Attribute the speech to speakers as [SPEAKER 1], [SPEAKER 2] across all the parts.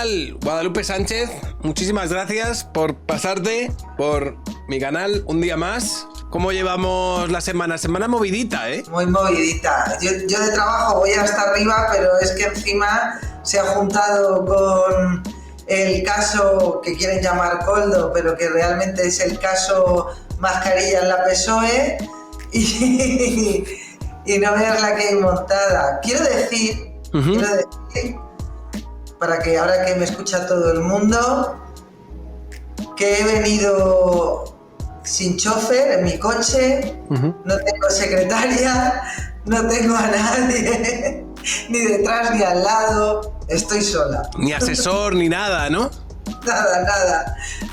[SPEAKER 1] tal? Guadalupe Sánchez, muchísimas gracias por pasarte por mi canal un día más. ¿Cómo llevamos la semana? Semana movidita, ¿eh?
[SPEAKER 2] Muy movidita. Yo de trabajo voy hasta arriba, pero es que encima se ha juntado con el caso que quieren llamar Coldo, pero que realmente es el caso mascarilla en la PSOE y no veas la que hay montada. Quiero decir, para que ahora que me escucha todo el mundo, que he venido sin chofer en mi coche, no tengo secretaria, no tengo a nadie, ni detrás ni al lado, estoy sola.
[SPEAKER 1] Ni asesor ni nada, ¿no?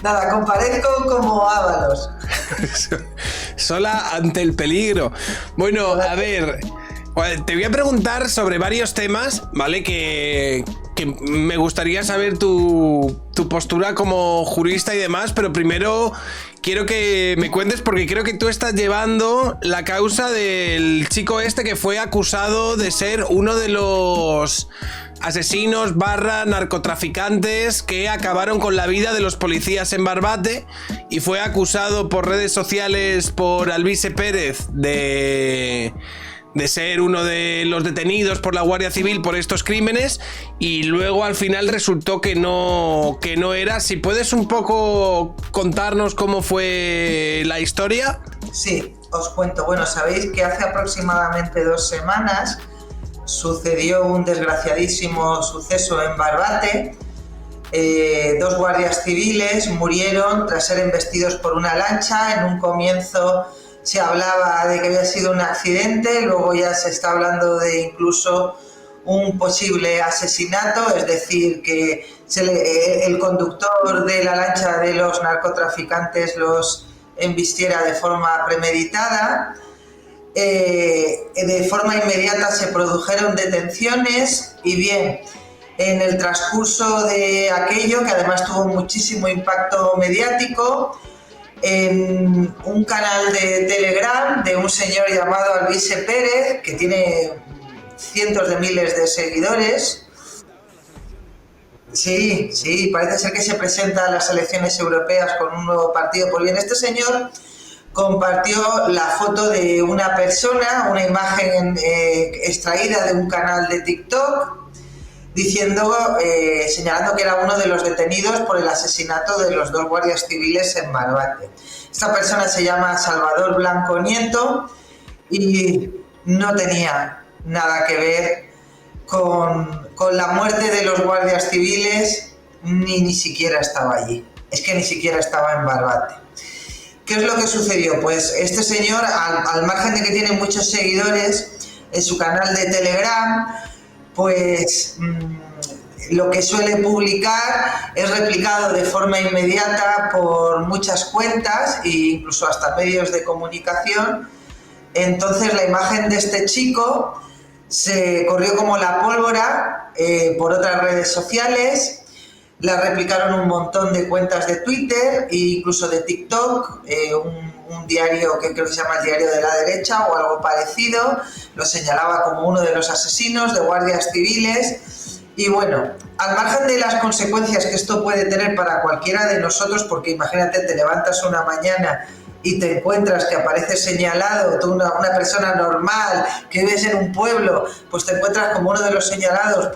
[SPEAKER 2] Nada, comparezco como Ábalos.
[SPEAKER 1] Sola ante el peligro. Bueno, a ver, te voy a preguntar sobre varios temas, ¿vale? Que me gustaría saber tu postura como jurista y demás, pero primero quiero que me cuentes, porque creo que tú estás llevando la causa del chico este que fue acusado de ser uno de los asesinos / narcotraficantes que acabaron con la vida de los policías en Barbate, y fue acusado por redes sociales por Alvise Pérez de ser uno de los detenidos por la Guardia Civil por estos crímenes, y luego al final resultó que no era. Si puedes un poco contarnos cómo fue la historia. Sí,
[SPEAKER 2] os cuento. Bueno, sabéis que hace aproximadamente 2 semanas sucedió un desgraciadísimo suceso en Barbate. 2 guardias civiles murieron tras ser embestidos por una lancha. En un comienzo se hablaba de que había sido un accidente, luego ya se está hablando de incluso un posible asesinato, es decir, que el conductor de la lancha de los narcotraficantes los embistiera de forma premeditada. De forma inmediata se produjeron detenciones y bien, en el transcurso de aquello, que además tuvo muchísimo impacto mediático, en un canal de Telegram de un señor llamado Alvise Pérez, que tiene cientos de miles de seguidores. Sí, parece ser que se presenta a las elecciones europeas con un nuevo partido. Pues bien, este señor compartió la foto de una persona, una imagen extraída de un canal de TikTok, señalando que era uno de los detenidos por el asesinato de los 2 guardias civiles en Barbate. Esta persona se llama Salvador Blanco Nieto y no tenía nada que ver con la muerte de los guardias civiles, ni siquiera estaba allí. Es que ni siquiera estaba en Barbate. ¿Qué es lo que sucedió? Pues este señor, al margen de que tiene muchos seguidores en su canal de Telegram, pues lo que suele publicar es replicado de forma inmediata por muchas cuentas e incluso hasta medios de comunicación. Entonces la imagen de este chico se corrió como la pólvora por otras redes sociales. La replicaron un montón de cuentas de Twitter e incluso de TikTok. Un diario que creo que se llama el Diario de la Derecha o algo parecido lo señalaba como uno de los asesinos de guardias civiles. Y bueno, al margen de las consecuencias que esto puede tener para cualquiera de nosotros, porque imagínate, te levantas una mañana y te encuentras que aparece señalado, tú una persona normal que vives en un pueblo, pues te encuentras como uno de los señalados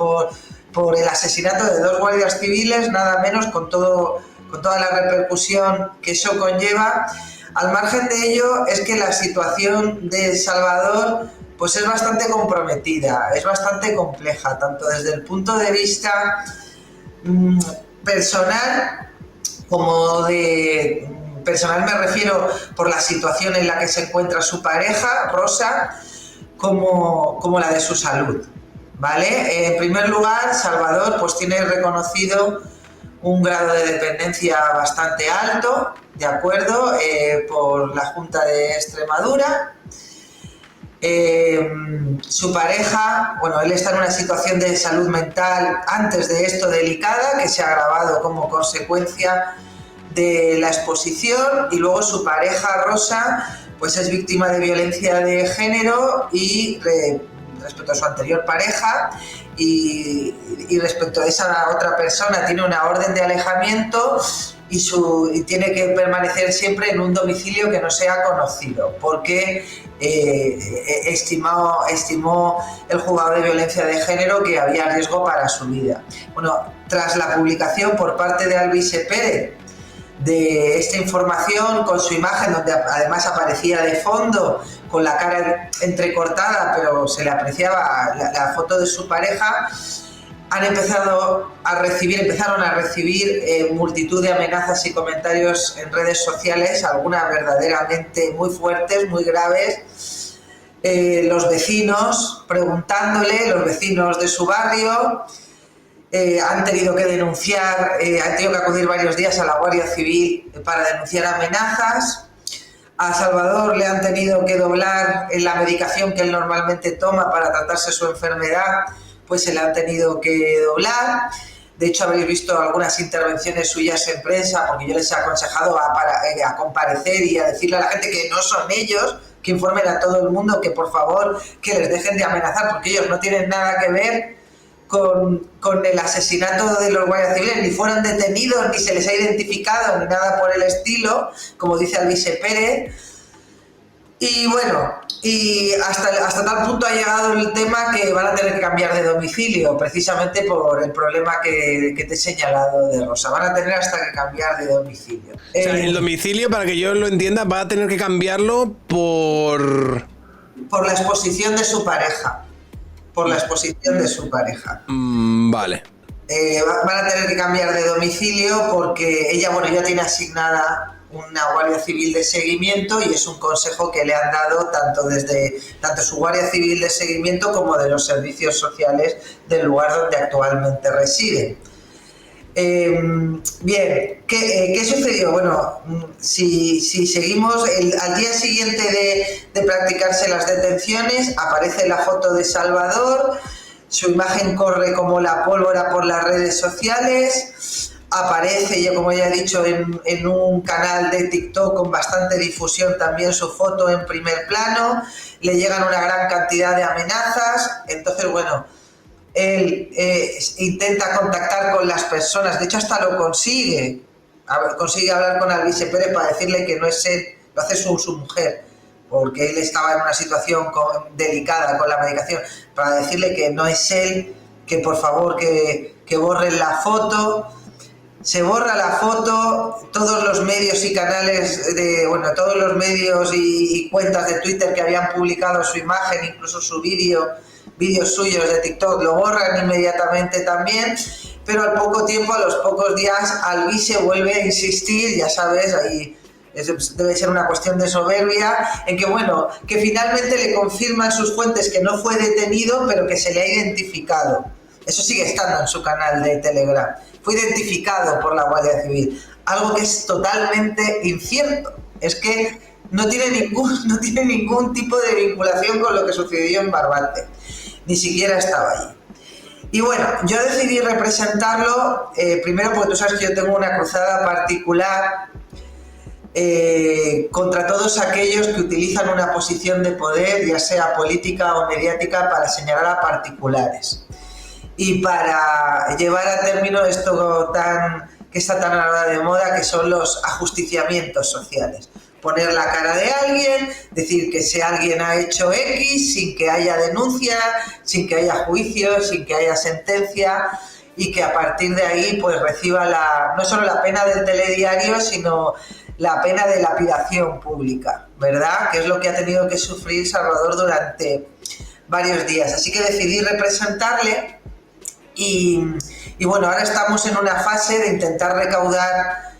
[SPEAKER 2] por el asesinato de 2 guardias civiles, nada menos, con toda la repercusión que eso conlleva. Al margen de ello, es que la situación de Salvador pues es bastante comprometida, es bastante compleja, tanto desde el punto de vista personal como de... Personal me refiero por la situación en la que se encuentra su pareja, Rosa, como la de su salud, ¿vale? En primer lugar, Salvador pues tiene reconocido un grado de dependencia bastante alto, ¿de acuerdo? Por la Junta de Extremadura. Su pareja, bueno, él está en una situación de salud mental antes de esto delicada, que se ha agravado como consecuencia de la exposición, y luego su pareja Rosa pues es víctima de violencia de género y respecto a su anterior pareja y respecto a esa otra persona tiene una orden de alejamiento y tiene que permanecer siempre en un domicilio que no sea conocido, porque estimó el juzgado de violencia de género que había riesgo para su vida. Bueno, tras la publicación por parte de Alvise Pérez de esta información con su imagen, donde además aparecía de fondo con la cara entrecortada, pero se le apreciaba la foto de su pareja, empezaron a recibir multitud de amenazas y comentarios en redes sociales, algunas verdaderamente muy fuertes, muy graves. Los vecinos preguntándole, los vecinos de su barrio, han tenido que denunciar, han tenido que acudir varios días a la Guardia Civil para denunciar amenazas. A Salvador le han tenido que doblar en la medicación que él normalmente toma para tratarse su enfermedad, pues se le han tenido que doblar. De hecho, habréis visto algunas intervenciones suyas en prensa, porque yo les he aconsejado a comparecer y a decirle a la gente que no son ellos, que informen a todo el mundo, que por favor que les dejen de amenazar, porque ellos no tienen nada que ver con el asesinato de los guardias civiles, ni fueron detenidos, ni se les ha identificado, ni nada por el estilo, como dice Alvise Pérez. Y bueno, y hasta tal punto ha llegado el tema que van a tener que cambiar de domicilio, precisamente por el problema que te he señalado de Rosa. Van a tener hasta que cambiar de domicilio.
[SPEAKER 1] O sea, el domicilio, para que yo lo entienda, va a tener que cambiarlo por
[SPEAKER 2] la exposición de su pareja. Por la exposición de su pareja.
[SPEAKER 1] Vale.
[SPEAKER 2] Van a tener que cambiar de domicilio porque ella, ya tiene asignada una guardia civil de seguimiento y es un consejo que le han dado tanto su guardia civil de seguimiento como de los servicios sociales del lugar donde actualmente reside. Bien, ¿qué sucedió? Bueno, si seguimos, al día siguiente de practicarse las detenciones, aparece la foto de Salvador, su imagen corre como la pólvora por las redes sociales, aparece, como ya he dicho, en un canal de TikTok con bastante difusión también su foto en primer plano, le llegan una gran cantidad de amenazas, entonces, él intenta contactar con las personas, de hecho hasta lo consigue hablar con Alvise Pérez para decirle que no es él, lo hace su mujer, porque él estaba en una situación delicada con la medicación, para decirle que no es él, que por favor que borren la foto. Se borra la foto, todos los medios y canales, todos los medios y cuentas de Twitter que habían publicado su imagen, incluso su vídeos suyos de TikTok, lo borran inmediatamente también, pero al poco tiempo, a los pocos días, Alvise vuelve a insistir, ya sabes, ahí debe ser una cuestión de soberbia, en que finalmente le confirman sus fuentes que no fue detenido, pero que se le ha identificado. Eso sigue estando en su canal de Telegram. Fue identificado por la Guardia Civil. Algo que es totalmente incierto. Es que no tiene ningún tipo de vinculación con lo que sucedió en Barbate. Ni siquiera estaba allí. Y yo decidí representarlo, primero porque tú sabes que yo tengo una cruzada particular contra todos aquellos que utilizan una posición de poder, ya sea política o mediática, para señalar a particulares. Y para llevar a término esto que está tan ahora de moda, que son los ajusticiamientos sociales. Poner la cara de alguien, decir que ese alguien ha hecho X sin que haya denuncia, sin que haya juicio, sin que haya sentencia, y que a partir de ahí pues reciba no solo la pena del telediario, sino la pena de lapidación pública, ¿verdad? Que es lo que ha tenido que sufrir Salvador durante varios días. Así que decidí representarle. Y ahora estamos en una fase de intentar recaudar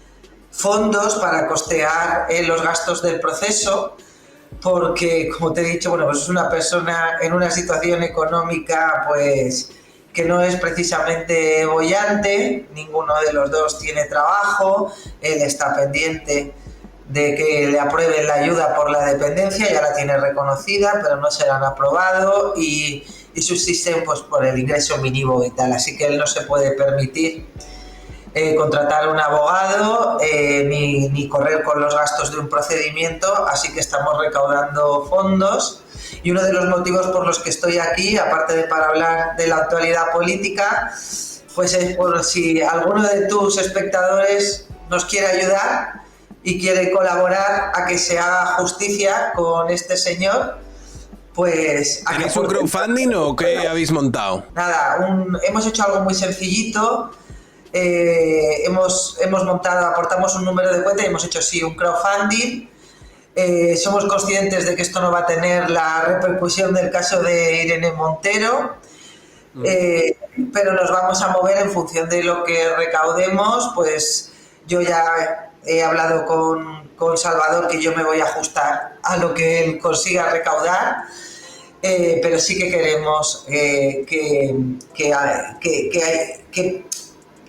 [SPEAKER 2] fondos para costear los gastos del proceso, porque, como te he dicho, pues es una persona en una situación económica pues que no es precisamente boyante, ninguno de los dos tiene trabajo, él está pendiente de que le aprueben la ayuda por la dependencia, ya la tiene reconocida, pero no se la han aprobado y subsisten pues por el ingreso mínimo vital, así que él no se puede permitir contratar un abogado ni correr con los gastos de un procedimiento, así que estamos recaudando fondos Y uno de los motivos por los que estoy aquí, aparte de para hablar de la actualidad política, pues es por si alguno de tus espectadores nos quiere ayudar y quiere colaborar a que se haga justicia con este señor, pues...
[SPEAKER 1] ¿Tenéis un crowdfunding o qué habéis montado?
[SPEAKER 2] Nada, hemos hecho algo muy sencillito. Hemos montado, aportamos un número de cuenta y hemos hecho un crowdfunding. Somos conscientes de que esto no va a tener la repercusión del caso de Irene Montero, pero nos vamos a mover en función de lo que recaudemos. Pues yo ya he hablado con Salvador que yo me voy a ajustar a lo que él consiga recaudar, pero sí que queremos que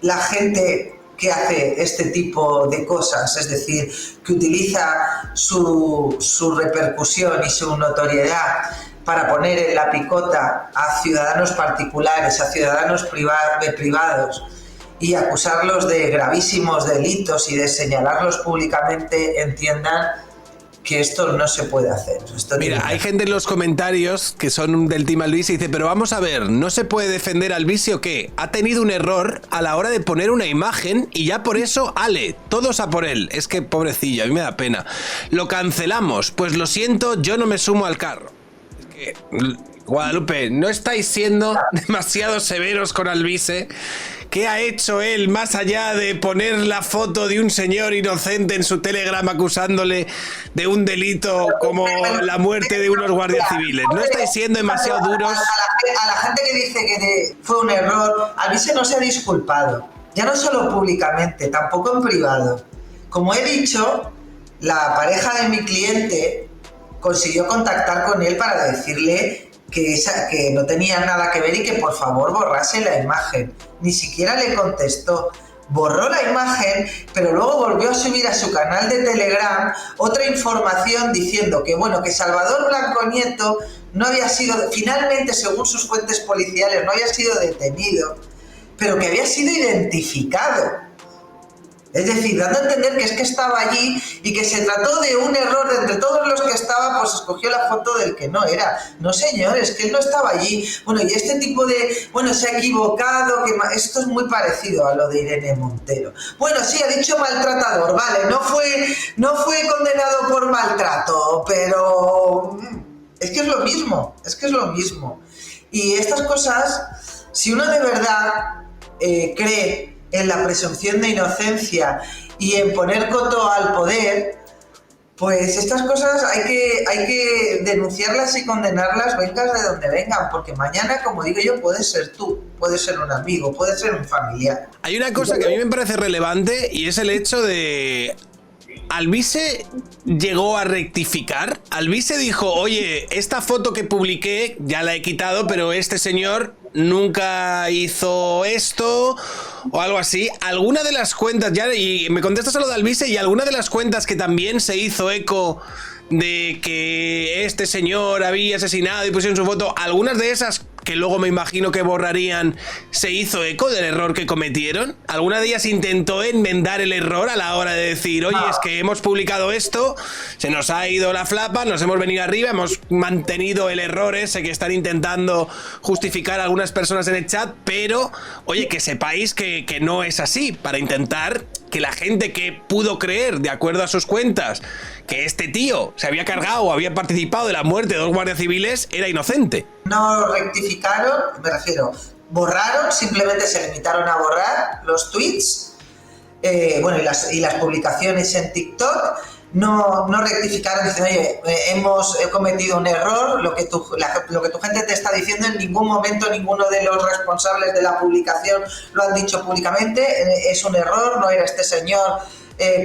[SPEAKER 2] la gente que hace este tipo de cosas, es decir, que utiliza su repercusión y su notoriedad para poner en la picota a ciudadanos particulares, a ciudadanos privados y acusarlos de gravísimos delitos y de señalarlos públicamente, entiendan que esto no se puede hacer.
[SPEAKER 1] Mira, hay gente en los comentarios que son del Team Alvise y dice, pero vamos a ver, ¿no se puede defender a Alvise o qué? Ha tenido un error a la hora de poner una imagen y ya por eso, ale, todos a por él. Es que pobrecillo, a mí me da pena. Lo cancelamos, pues lo siento, yo no me sumo al carro. Es que, Guadalupe, ¿no estáis siendo demasiado severos con Alvise? ¿Qué ha hecho él más allá de poner la foto de un señor inocente en su Telegram acusándole de un delito como la muerte de unos guardias civiles? ¿No estáis siendo demasiado duros?
[SPEAKER 2] A la gente que dice que fue un error, Alvise no se ha disculpado, ya no solo públicamente, tampoco en privado. Como he dicho, la pareja de mi cliente consiguió contactar con él para decirle que no tenía nada que ver y que por favor borrase la imagen. Ni siquiera le contestó. Borró la imagen, pero luego volvió a subir a su canal de Telegram otra información diciendo que, bueno, que Salvador Blanco Nieto no había sido, finalmente, según sus fuentes policiales, no había sido detenido, pero que había sido identificado. Es decir, dando a entender que es que estaba allí y que se trató de un error de entre todos los que estaba, pues escogió la foto del que no era. No, señor, es que él no estaba allí. Bueno, y este tipo de, bueno, se ha equivocado, que esto es muy parecido a lo de Irene Montero. Bueno, sí, ha dicho maltratador, vale, no fue condenado por maltrato, pero es que es lo mismo, Y estas cosas, si uno de verdad cree en la presunción de inocencia y en poner coto al poder, pues estas cosas hay que denunciarlas y condenarlas, vengas de donde vengan, porque mañana, como digo yo, puedes ser tú, puedes ser un amigo, puedes ser un familiar.
[SPEAKER 1] Hay una cosa que a mí me parece relevante y es el hecho de... Alvise llegó a rectificar. Alvise dijo, oye, esta foto que publiqué ya la he quitado, pero este señor nunca hizo esto o algo así. Alguna de las cuentas, ya, y me contestas a lo de Alvise, y alguna de las cuentas que también se hizo eco de que este señor había asesinado y pusieron su foto, algunas de esas que luego me imagino que borrarían, ¿se hizo eco del error que cometieron? ¿Alguna de ellas intentó enmendar el error a la hora de decir, oye, es que hemos publicado esto, se nos ha ido la flapa, nos hemos venido arriba, hemos mantenido el error ese que están intentando justificar algunas personas en el chat, pero, oye, que sepáis que no es así, para intentar que la gente que pudo creer, de acuerdo a sus cuentas, que este tío se había cargado o había participado de la muerte de 2 guardias civiles, era inocente.
[SPEAKER 2] No rectificaron, me refiero, borraron, simplemente se limitaron a borrar los tweets, bueno, y las publicaciones en TikTok. No rectificaron, dicen, oye, hemos cometido un error, lo que tu gente te está diciendo, en ningún momento ninguno de los responsables de la publicación lo han dicho públicamente, es un error, no era este señor,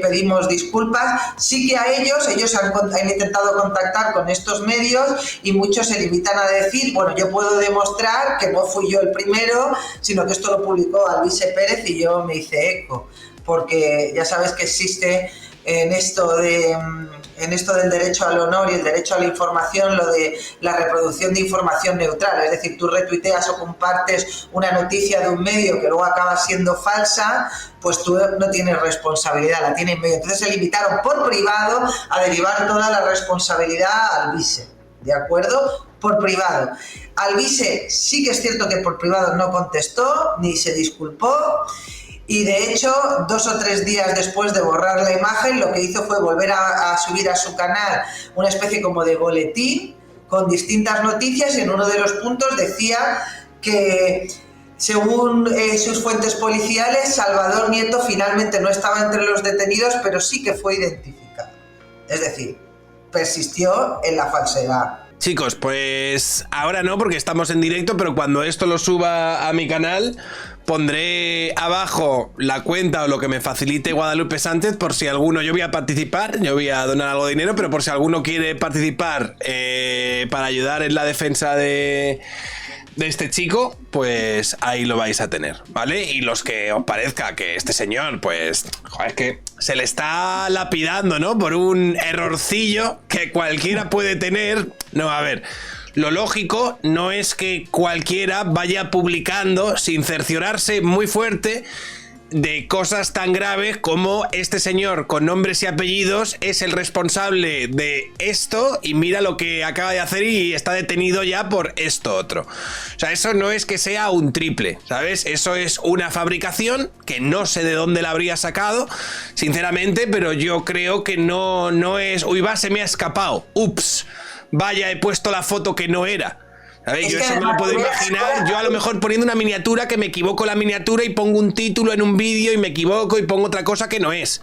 [SPEAKER 2] pedimos disculpas. Sí que a ellos han intentado contactar con estos medios y muchos se limitan a decir, bueno, yo puedo demostrar que no fui yo el primero, sino que esto lo publicó Alvise Pérez y yo me hice eco, porque ya sabes que existe en esto del derecho al honor y el derecho a la información, lo de la reproducción de información neutral, es decir, tú retuiteas o compartes una noticia de un medio que luego acaba siendo falsa, pues tú no tienes responsabilidad, la tiene el medio. Entonces se limitaron por privado a derivar toda la responsabilidad al Alvise. ¿de acuerdo? Por privado. Alvise sí que es cierto que por privado no contestó ni se disculpó, y de hecho 2 o 3 días después de borrar la imagen lo que hizo fue volver a subir a su canal una especie como de boletín con distintas noticias, y en uno de los puntos decía que según sus fuentes policiales, Salvador Nieto finalmente no estaba entre los detenidos, pero sí que fue identificado. Es decir, persistió en la falsedad.
[SPEAKER 1] Chicos, pues ahora no porque estamos en directo, pero cuando esto lo suba a mi canal pondré abajo la cuenta o lo que me facilite Guadalupe Sánchez por si alguno, yo voy a participar, yo voy a donar algo de dinero, pero por si alguno quiere participar para ayudar en la defensa de este chico, pues ahí lo vais a tener, ¿vale? Y los que os parezca que este señor, pues, joder, es que se le está lapidando, ¿no? Por un errorcillo que cualquiera puede tener. No, a ver, lo lógico no es que cualquiera vaya publicando sin cerciorarse muy fuerte de cosas tan graves como este señor con nombres y apellidos es el responsable de esto y mira lo que acaba de hacer y está detenido ya por esto otro. O sea, eso no es que sea un triple, ¿sabes? Eso es una fabricación que no sé de dónde la habría sacado, sinceramente, pero yo creo que no es... Uy, va, se me ha escapado. Ups, vaya, he puesto la foto que no era. ¿Sabes? Yo eso me lo puedo imaginar, yo a lo mejor poniendo una miniatura que me equivoco la miniatura y pongo un título en un vídeo y me equivoco y pongo otra cosa que no es.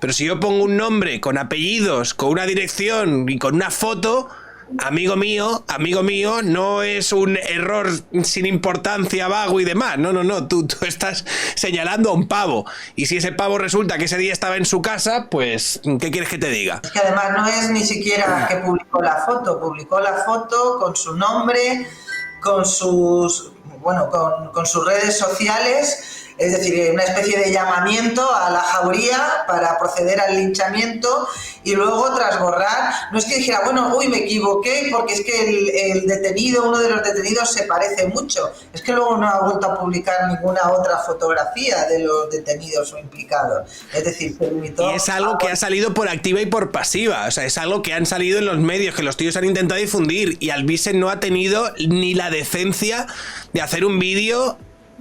[SPEAKER 1] Pero si yo pongo un nombre con apellidos, con una dirección y con una foto, amigo mío, no es un error sin importancia, vago y demás. No, tú estás señalando a un pavo. Y si ese pavo resulta que ese día estaba en su casa, pues, ¿qué quieres que te diga?
[SPEAKER 2] Es que además no es ni siquiera que publicó la foto con su nombre, con sus, bueno, con sus redes sociales. Es decir, una especie de llamamiento a la jauría para proceder al linchamiento, y luego tras borrar, no es que dijera, bueno, uy, me equivoqué porque es que el detenido, uno de los detenidos se parece mucho. Es que luego no ha vuelto a publicar ninguna otra fotografía de los detenidos o implicados. Es decir, se limitó...
[SPEAKER 1] Y es algo que ha salido por activa y por pasiva. O sea, es algo que han salido en los medios, que los tíos han intentado difundir, y Alvise no ha tenido ni la decencia de hacer un vídeo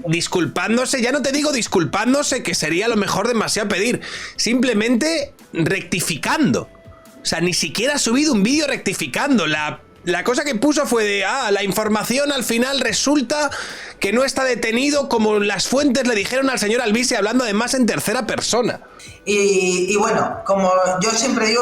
[SPEAKER 1] disculpándose, ya no te digo disculpándose, que sería a lo mejor demasiado pedir, simplemente rectificando. O sea, ni siquiera ha subido un vídeo rectificando. La cosa que puso fue de, la información al final resulta que no está detenido como las fuentes le dijeron al señor Alvise, hablando además en tercera persona.
[SPEAKER 2] Y bueno, como yo siempre digo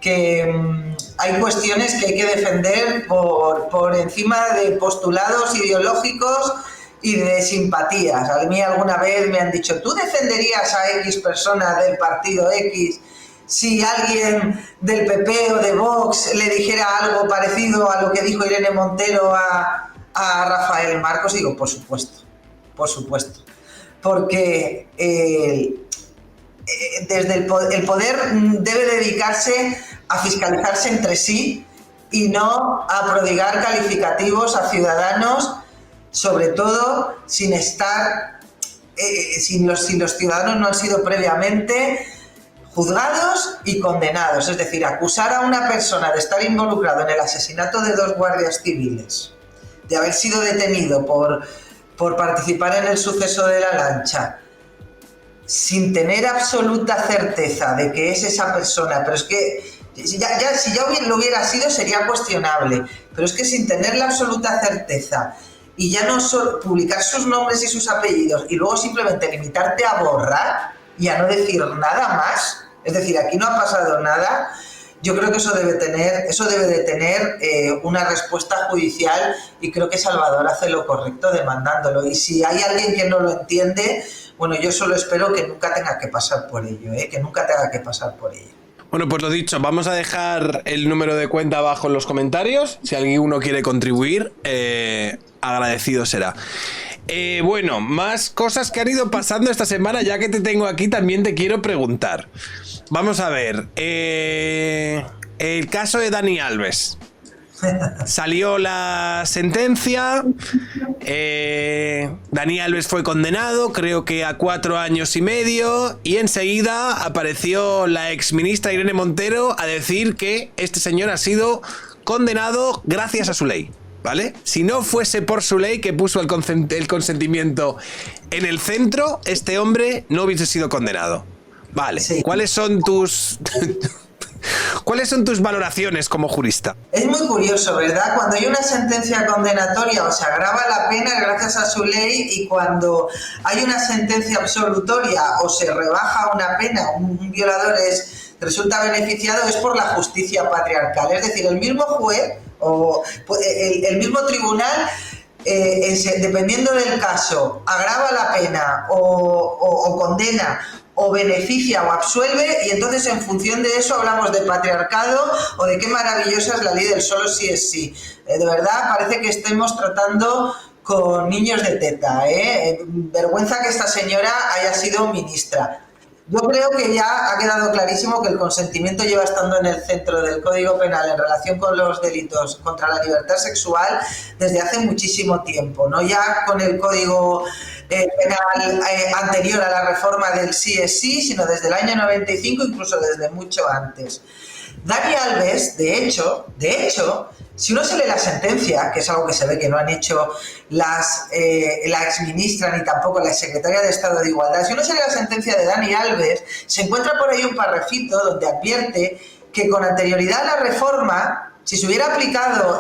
[SPEAKER 2] que hay cuestiones que hay que defender por encima de postulados ideológicos y de simpatías. A mí alguna vez me han dicho, ¿tú defenderías a X persona del partido X si alguien del PP o de Vox le dijera algo parecido a lo que dijo Irene Montero a Rafael Marcos? Y digo, por supuesto, porque desde el poder debe dedicarse a fiscalizarse entre sí y no a prodigar calificativos a ciudadanos, sobre todo sin estar, si los ciudadanos no han sido previamente juzgados y condenados. Es decir, acusar a una persona de estar involucrado en el asesinato de 2 guardias civiles, de haber sido detenido por participar en el suceso de la lancha, sin tener absoluta certeza de que es esa persona, pero es que si ya lo hubiera sido sería cuestionable, pero es que sin tener la absoluta certeza y ya no solo publicar sus nombres y sus apellidos y luego simplemente limitarte a borrar y a no decir nada más, es decir, aquí no ha pasado nada, yo creo que eso debe de tener una respuesta judicial, y creo que Salvador hace lo correcto demandándolo. Y si hay alguien que no lo entiende, bueno, yo solo espero que nunca tenga que pasar por ello, que nunca tenga que pasar por ello.
[SPEAKER 1] Bueno, pues lo dicho, vamos a dejar el número de cuenta abajo en los comentarios. Si alguno quiere contribuir, agradecido será. Bueno, más cosas que han ido pasando esta semana. Ya que te tengo aquí, también te quiero preguntar. Vamos a ver. El caso de Dani Alves. Salió la sentencia. Dani Alves fue condenado, creo que a 4 años y medio. Y enseguida apareció la exministra Irene Montero a decir que este señor ha sido condenado gracias a su ley, ¿vale? Si no fuese por su ley que puso el consentimiento en el centro, este hombre no hubiese sido condenado. Vale, sí. ¿Cuáles son tus valoraciones como jurista?
[SPEAKER 2] Es muy curioso, ¿verdad? Cuando hay una sentencia condenatoria o se agrava la pena gracias a su ley, y cuando hay una sentencia absolutoria o se rebaja una pena, un violador resulta beneficiado, es por la justicia patriarcal. Es decir, el mismo juez o el mismo tribunal, dependiendo del caso, agrava la pena o condena o beneficia o absuelve, y entonces en función de eso hablamos de patriarcado o de qué maravillosa es la ley del solo sí es sí. De verdad parece que estemos tratando con niños de teta, ¿eh? Vergüenza que esta señora haya sido ministra. Yo creo que ya ha quedado clarísimo que el consentimiento lleva estando en el centro del Código Penal en relación con los delitos contra la libertad sexual desde hace muchísimo tiempo, no ya con el Código Penal anterior a la reforma del sí es sí, sino desde el año 95, incluso desde mucho antes. Dani Alves, de hecho, si uno se lee la sentencia, que es algo que se ve que no han hecho la exministra ni tampoco la secretaria de Estado de Igualdad, si uno se lee la sentencia de Dani Alves, se encuentra por ahí un parrafito donde advierte que con anterioridad a la reforma, si se hubiera aplicado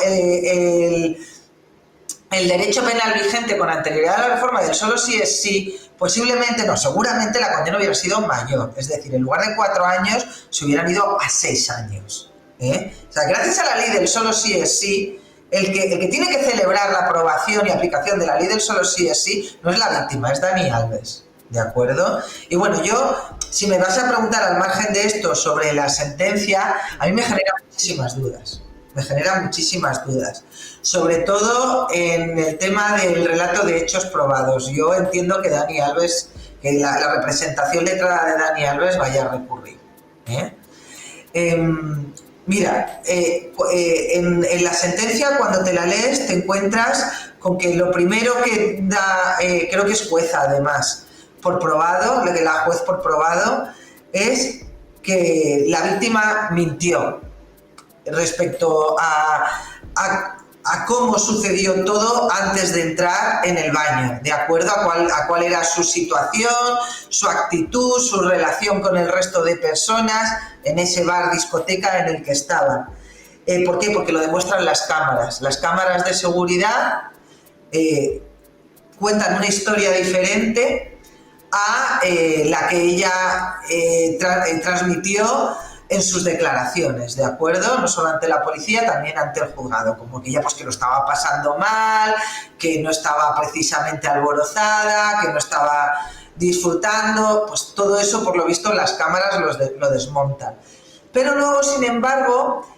[SPEAKER 2] el derecho penal vigente con anterioridad a la reforma del solo sí es sí, posiblemente, no, seguramente la condena hubiera sido mayor. Es decir, en lugar de 4 años, se hubieran ido a 6 años. O sea, gracias a la ley del solo sí es sí, el que tiene que celebrar la aprobación y aplicación de la ley del solo sí es sí no es la víctima, es Dani Alves. ¿De acuerdo? Y bueno, yo, si me vas a preguntar al margen de esto sobre la sentencia, a mí me genera muchísimas dudas. Sobre todo en el tema del relato de hechos probados. Yo entiendo que Dani Alves, que la representación letrada de Dani Alves vaya a recurrir. Mira, en la sentencia, cuando te la lees, te encuentras con que lo primero que da, creo que es jueza además, por probado, lo de la juez por probado, es que la víctima mintió respecto a cómo sucedió todo antes de entrar en el baño, de acuerdo a cuál era su situación, su actitud, su relación con el resto de personas en ese bar, discoteca en el que estaban. ¿Por qué? Porque lo demuestran las cámaras. Las cámaras de seguridad cuentan una historia diferente a la que ella transmitió en sus declaraciones, ¿de acuerdo? No solo ante la policía, también ante el juzgado, como que ella pues que lo estaba pasando mal, que no estaba precisamente alborozada, que no estaba disfrutando, pues todo eso por lo visto las cámaras lo desmontan. Pero luego, sin embargo,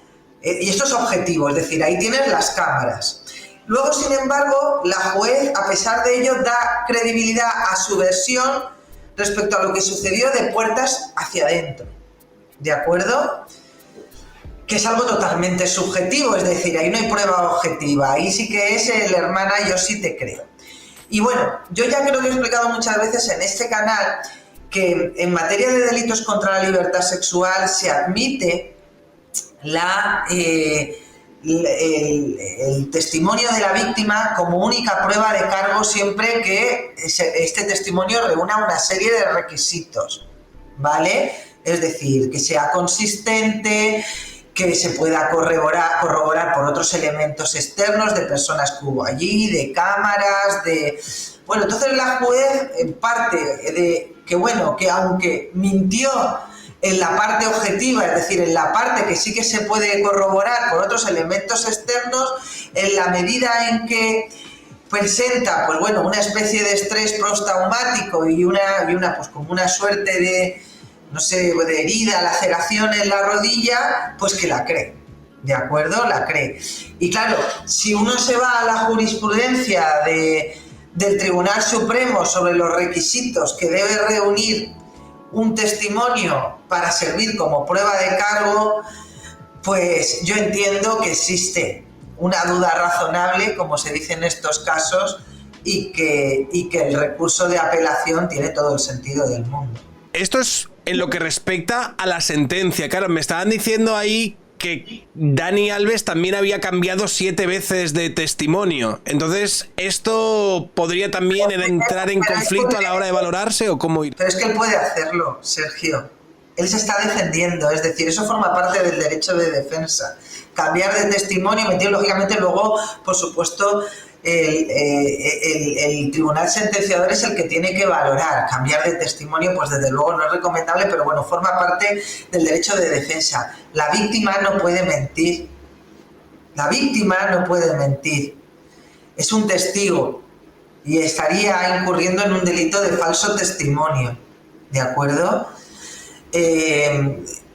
[SPEAKER 2] y esto es objetivo, es decir, ahí tienes las cámaras. Luego, sin embargo, la juez, a pesar de ello, da credibilidad a su versión respecto a lo que sucedió de puertas hacia adentro. ¿De acuerdo? Que es algo totalmente subjetivo, es decir, ahí no hay prueba objetiva, ahí sí que es el hermana, yo sí te creo. Y bueno, yo ya creo que he explicado muchas veces en este canal que en materia de delitos contra la libertad sexual se admite el testimonio de la víctima como única prueba de cargo siempre que este testimonio reúna una serie de requisitos, ¿vale? Es decir, que sea consistente, que se pueda corroborar por otros elementos externos de personas que hubo allí, de cámaras, de... Bueno, entonces la juez, en parte de que, bueno, que aunque mintió en la parte objetiva, es decir, en la parte que sí que se puede corroborar por otros elementos externos, en la medida en que presenta, pues bueno, una especie de estrés postraumático y una pues como una suerte de, no sé, de herida, laceración en la rodilla, pues que la cree, ¿de acuerdo? La cree. Y claro, si uno se va a la jurisprudencia del Tribunal Supremo sobre los requisitos que debe reunir un testimonio para servir como prueba de cargo, pues yo entiendo que existe una duda razonable, como se dice en estos casos, y que el recurso de apelación tiene todo el sentido del mundo.
[SPEAKER 1] Esto es en lo que respecta a la sentencia. Claro, me estaban diciendo ahí que Dani Alves también había cambiado 7 veces de testimonio. Entonces, ¿esto podría también entrar en conflicto a la hora de valorarse o cómo ir?
[SPEAKER 2] Pero es que él puede hacerlo, Sergio. Él se está defendiendo, es decir, eso forma parte del derecho de defensa. Cambiar de testimonio, mentir, lógicamente luego, por supuesto, el tribunal sentenciador es el que tiene que valorar. Cambiar de testimonio, pues desde luego no es recomendable, pero bueno, forma parte del derecho de defensa. La víctima no puede mentir. La víctima no puede mentir. Es un testigo y estaría incurriendo en un delito de falso testimonio. ¿De acuerdo?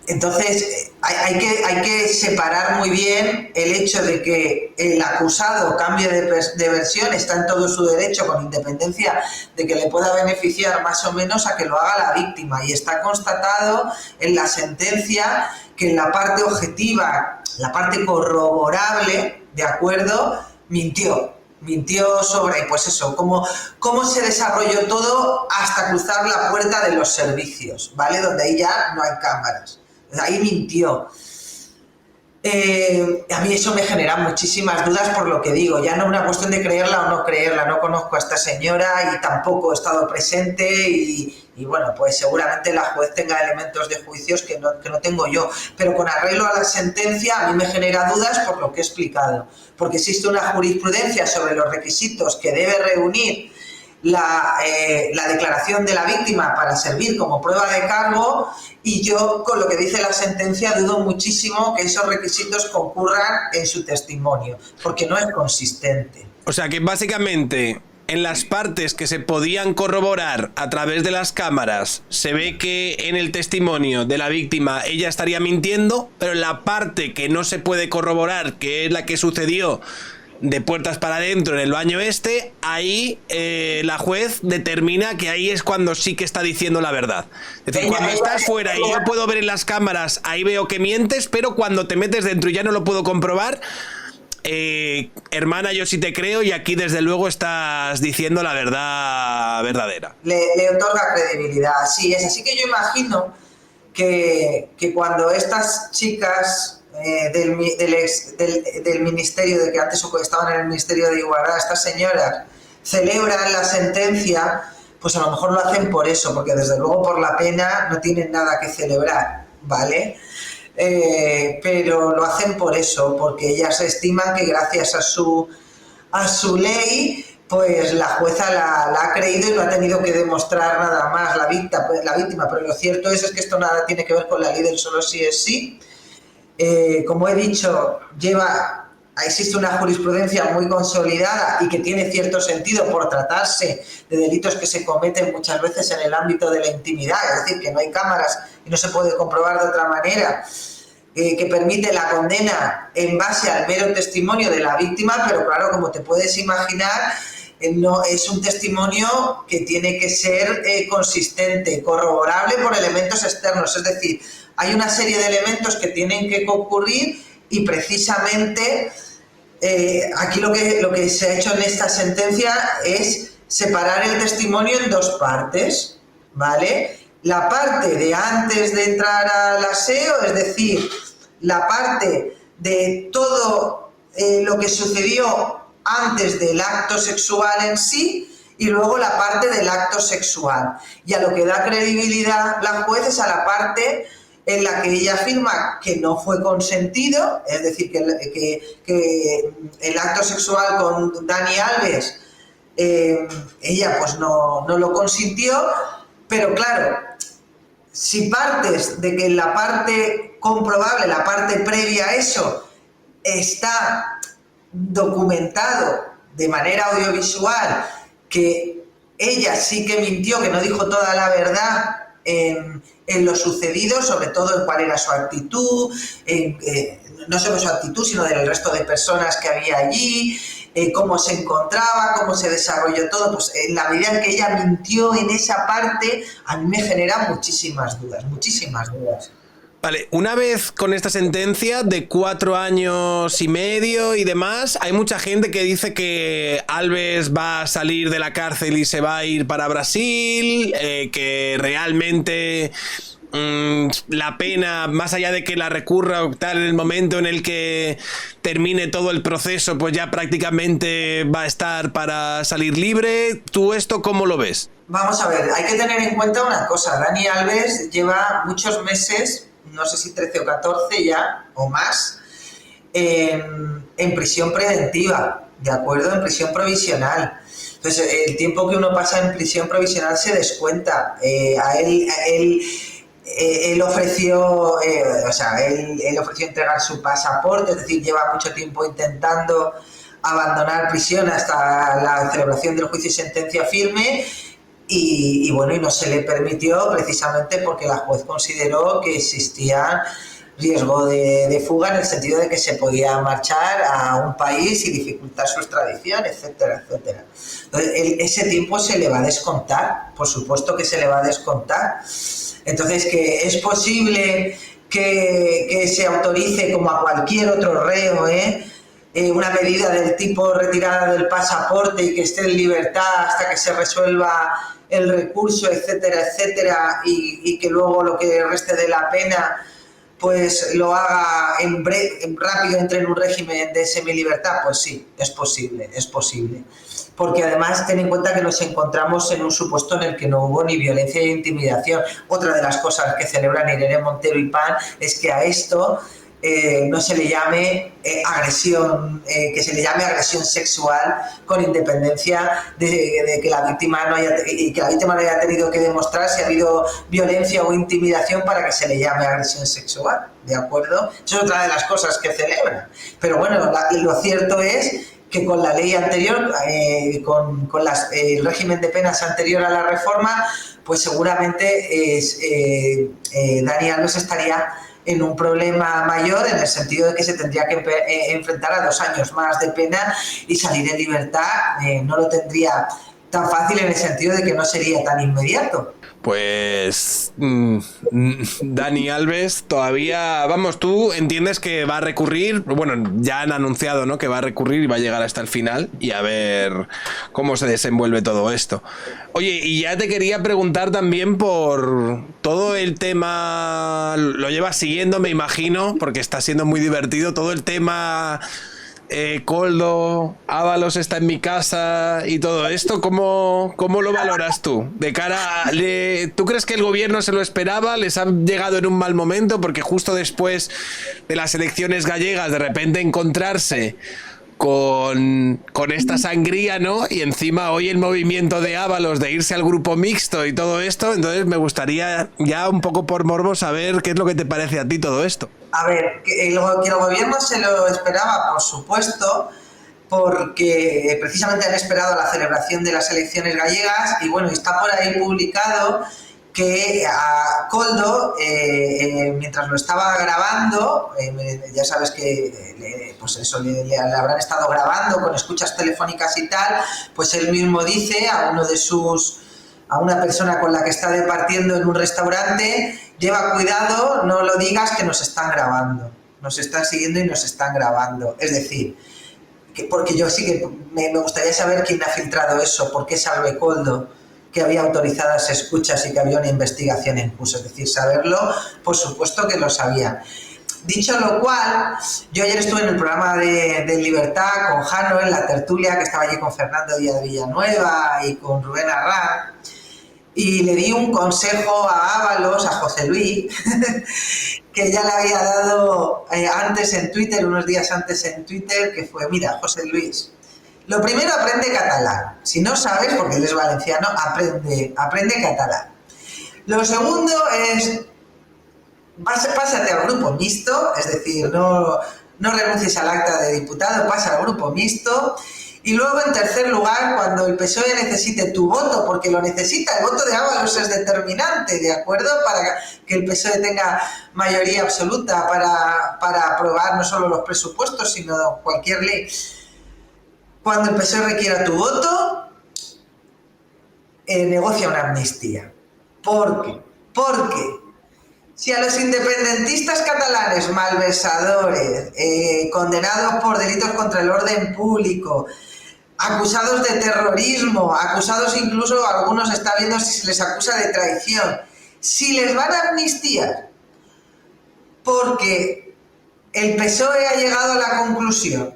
[SPEAKER 2] Entonces hay que separar muy bien el hecho de que el acusado cambie de versión, está en todo su derecho, con independencia de que le pueda beneficiar más o menos, a que lo haga la víctima, y está constatado en la sentencia que en la parte objetiva, la parte corroborable, ¿de acuerdo?, mintió sobre, pues eso, cómo se desarrolló todo hasta cruzar la puerta de los servicios, ¿vale? Donde ahí ya no hay cámaras. Ahí mintió. A mí eso me genera muchísimas dudas, por lo que digo, ya no es una cuestión de creerla o no creerla. No conozco a esta señora y tampoco he estado presente y bueno, pues seguramente la juez tenga elementos de juicios que no tengo yo, pero con arreglo a la sentencia a mí me genera dudas por lo que he explicado, porque existe una jurisprudencia sobre los requisitos que debe reunir la declaración de la víctima para servir como prueba de cargo, y yo, con lo que dice la sentencia, dudo muchísimo que esos requisitos concurran en su testimonio, porque no es consistente.
[SPEAKER 1] O sea que básicamente, en las partes que se podían corroborar a través de las cámaras, se ve que en el testimonio de la víctima ella estaría mintiendo, pero en la parte que no se puede corroborar, que es la que sucedió de puertas para adentro en el baño ahí la juez determina que ahí es cuando sí que está diciendo la verdad. Es decir, cuando estás fuera y yo puedo ver en las cámaras, ahí veo que mientes, pero cuando te metes dentro y ya no lo puedo comprobar, hermana, yo sí te creo, y aquí desde luego estás diciendo la verdad verdadera.
[SPEAKER 2] Le otorga credibilidad, así es. Así que yo imagino que cuando estas chicas del ministerio, de que antes estaban en el Ministerio de Igualdad, estas señoras celebran la sentencia, pues a lo mejor lo hacen por eso, porque desde luego por la pena no tienen nada que celebrar, ¿vale? Pero lo hacen por eso, porque ellas estiman que gracias a su ley, pues la jueza la ha creído y no ha tenido que demostrar nada más la víctima. Pero lo cierto es que esto nada tiene que ver con la ley del solo sí es sí. Como he dicho, existe una jurisprudencia muy consolidada y que tiene cierto sentido por tratarse de delitos que se cometen muchas veces en el ámbito de la intimidad, es decir, que no hay cámaras y no se puede comprobar de otra manera, que permite la condena en base al mero testimonio de la víctima, pero claro, como te puedes imaginar, no es un testimonio que tiene que ser consistente, corroborable por elementos externos, es decir, hay una serie de elementos que tienen que concurrir y precisamente aquí lo que se ha hecho en esta sentencia es separar el testimonio en dos partes, ¿vale? La parte de antes de entrar al aseo, es decir, la parte de todo lo que sucedió antes del acto sexual en sí, y luego la parte del acto sexual. Y a lo que da credibilidad la juez es a la parte en la que ella afirma que no fue consentido, es decir, que el acto sexual con Dani Alves, ella pues no lo consintió, pero claro, si partes de que la parte comprobable, la parte previa a eso, está documentado de manera audiovisual que ella sí que mintió, que no dijo toda la verdad en lo sucedido, sobre todo en cuál era su actitud, no solo su actitud, sino del resto de personas que había allí, cómo se encontraba, cómo se desarrolló todo, pues en la medida en que ella mintió en esa parte, a mí me genera muchísimas dudas, muchísimas dudas.
[SPEAKER 1] Vale, una vez con esta sentencia de 4 años y medio y demás, hay mucha gente que dice que Alves va a salir de la cárcel y se va a ir para Brasil, que realmente la pena, más allá de que la recurra o tal, en el momento en el que termine todo el proceso, pues ya prácticamente va a estar para salir libre? ¿Tú esto cómo lo ves?
[SPEAKER 2] Vamos a ver, hay que tener en cuenta una cosa. Dani Alves lleva muchos meses, no sé si 13 o 14 ya, o más, en prisión preventiva, ¿de acuerdo? En prisión provisional. Entonces, el tiempo que uno pasa en prisión provisional se descuenta. Él ofreció, él ofreció entregar su pasaporte, es decir, lleva mucho tiempo intentando abandonar prisión hasta la celebración del juicio y sentencia firme. Y bueno, y no se le permitió precisamente porque la juez consideró que existía riesgo de fuga, en el sentido de que se podía marchar a un país y dificultar su extradición, etcétera, etcétera. Entonces, ese tiempo se le va a descontar, por supuesto que se le va a descontar. Entonces, que es posible que se autorice, como a cualquier otro reo, una medida del tipo retirada del pasaporte y que esté en libertad hasta que se resuelva el recurso, etcétera, etcétera, y que luego lo que reste de la pena pues lo haga en rápido, entre en un régimen de semilibertad. Pues sí, es posible, porque además ten en cuenta que nos encontramos en un supuesto en el que no hubo ni violencia ni intimidación. Otra de las cosas que celebran Irene Montero y PAN es que a esto no se le llame agresión, que se le llame agresión sexual, con independencia de que la víctima no haya tenido que demostrar si ha habido violencia o intimidación para que se le llame agresión sexual, ¿de acuerdo? Eso es otra de las cosas que celebran. Pero bueno, lo cierto es que con la ley anterior, con el régimen de penas anterior a la reforma, pues seguramente Dani Alves estaría en un problema mayor, en el sentido de que se tendría que enfrentar a 2 años más de pena, y salir en libertad no lo tendría tan fácil, en el sentido de que no sería tan inmediato.
[SPEAKER 1] Pues Dani Alves todavía, vamos, tú entiendes que va a recurrir. Bueno, ya han anunciado, ¿no?, que va a recurrir y va a llegar hasta el final, y a ver cómo se desenvuelve todo esto. Oye, y ya te quería preguntar también por todo el tema, lo llevas siguiendo, me imagino, porque está siendo muy divertido todo el tema. Koldo, Ábalos está en mi casa y todo esto, ¿cómo lo valoras tú? De cara a, ¿tú crees que el gobierno se lo esperaba? ¿Les han llegado en un mal momento? Porque justo después de las elecciones gallegas, de repente encontrarse con esta sangría, ¿no? Y encima hoy el movimiento de Ábalos de irse al grupo mixto y todo esto. Entonces me gustaría, ya un poco por morbo, saber qué es lo que te parece a ti todo esto.
[SPEAKER 2] A ver, que el gobierno se lo esperaba, por supuesto, porque precisamente han esperado la celebración de las elecciones gallegas, y bueno, está por ahí publicado que a Koldo, mientras lo estaba grabando, ya sabes que pues eso, le habrán estado grabando con escuchas telefónicas y tal, pues él mismo dice a una persona con la que está departiendo en un restaurante: lleva cuidado, no lo digas, que nos están grabando, nos están siguiendo y nos están grabando. Es decir, porque yo sí que me gustaría saber quién ha filtrado eso, por qué sabe Koldo que había autorizadas escuchas y que había una investigación en curso. Es decir, saberlo, por supuesto que lo sabía. Dicho lo cual, yo ayer estuve en el programa de Libertad con Jano, en la tertulia, que estaba allí con Fernando Díaz Villanueva y con Rubén Arrán, y le di un consejo a Ábalos, a José Luis, que ya le había dado antes en Twitter, unos días antes en Twitter, que fue: mira, José Luis, lo primero, aprende catalán. Si no sabes, porque él es valenciano, aprende catalán. Lo segundo es: pásate al grupo mixto, es decir, no renuncies al acta de diputado, pasa al grupo mixto. Y luego, en tercer lugar, cuando el PSOE necesite tu voto, porque lo necesita, el voto de Ábalos es determinante, ¿de acuerdo?, para que el PSOE tenga mayoría absoluta para aprobar no solo los presupuestos, sino cualquier ley. Cuando el PSOE requiera tu voto, negocia una amnistía. ¿Por qué? Porque si a los independentistas catalanes malversadores, condenados por delitos contra el orden público, acusados de terrorismo, acusados incluso, algunos está viendo si se les acusa de traición, Si les van a amnistiar porque el PSOE ha llegado a la conclusión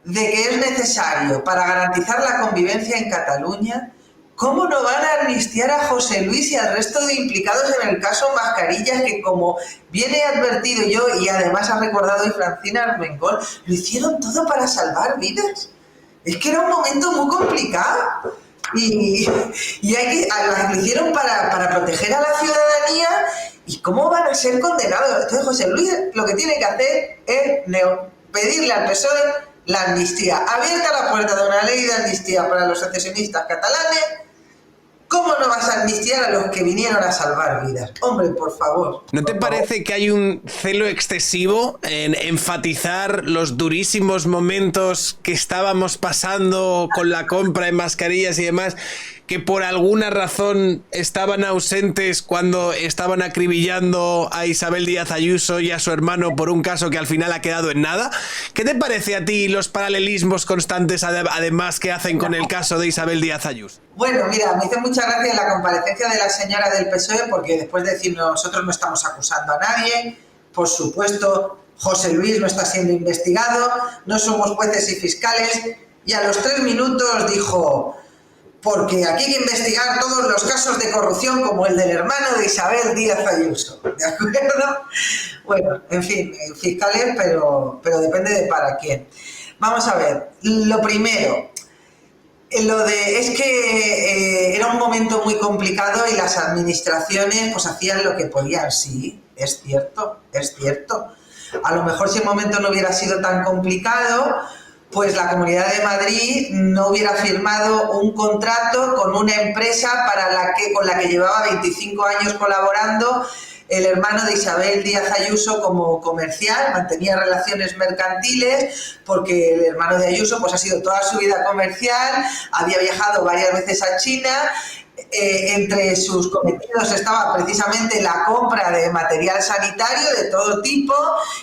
[SPEAKER 2] de que es necesario para garantizar la convivencia en Cataluña, ¿cómo no van a amnistiar a José Luis y al resto de implicados en el caso Mascarillas, que como bien he advertido yo y además ha recordado hoy Francina Armengol, lo hicieron todo para salvar vidas? Es que era un momento muy complicado y lo hicieron para proteger a la ciudadanía. ¿Y cómo van a ser condenados? Entonces José Luis lo que tiene que hacer es pedirle al PSOE la amnistía. Abierta la puerta de una ley de amnistía para los secesionistas catalanes. ¿Cómo no vas a amnistiar a los que vinieron a salvar vidas? Hombre, por favor.
[SPEAKER 1] ¿No te parece que hay un celo excesivo en enfatizar los durísimos momentos que estábamos pasando con la compra de mascarillas y demás, que por alguna razón estaban ausentes cuando estaban acribillando a Isabel Díaz Ayuso y a su hermano por un caso que al final ha quedado en nada? ¿Qué te parece a ti los paralelismos constantes además que hacen con el caso de Isabel Díaz Ayuso?
[SPEAKER 2] Bueno, mira, me hizo mucha gracia la comparecencia de la señora del PSOE, porque después de decir nosotros no estamos acusando a nadie, por supuesto, José Luis no está siendo investigado, no somos jueces y fiscales, y a los 3 minutos dijo: porque aquí hay que investigar todos los casos de corrupción como el del hermano de Isabel Díaz Ayuso, ¿de acuerdo? Bueno, en fin, fiscales, pero depende de para quién. Vamos a ver, lo primero, es que era un momento muy complicado y las administraciones pues hacían lo que podían. Sí, es cierto, es cierto. A lo mejor si el momento no hubiera sido tan complicado, pues la Comunidad de Madrid no hubiera firmado un contrato con una empresa con la que llevaba 25 años colaborando el hermano de Isabel Díaz Ayuso como comercial, mantenía relaciones mercantiles porque el hermano de Ayuso pues ha sido toda su vida comercial, había viajado varias veces a China. Entre sus cometidos estaba precisamente la compra de material sanitario de todo tipo,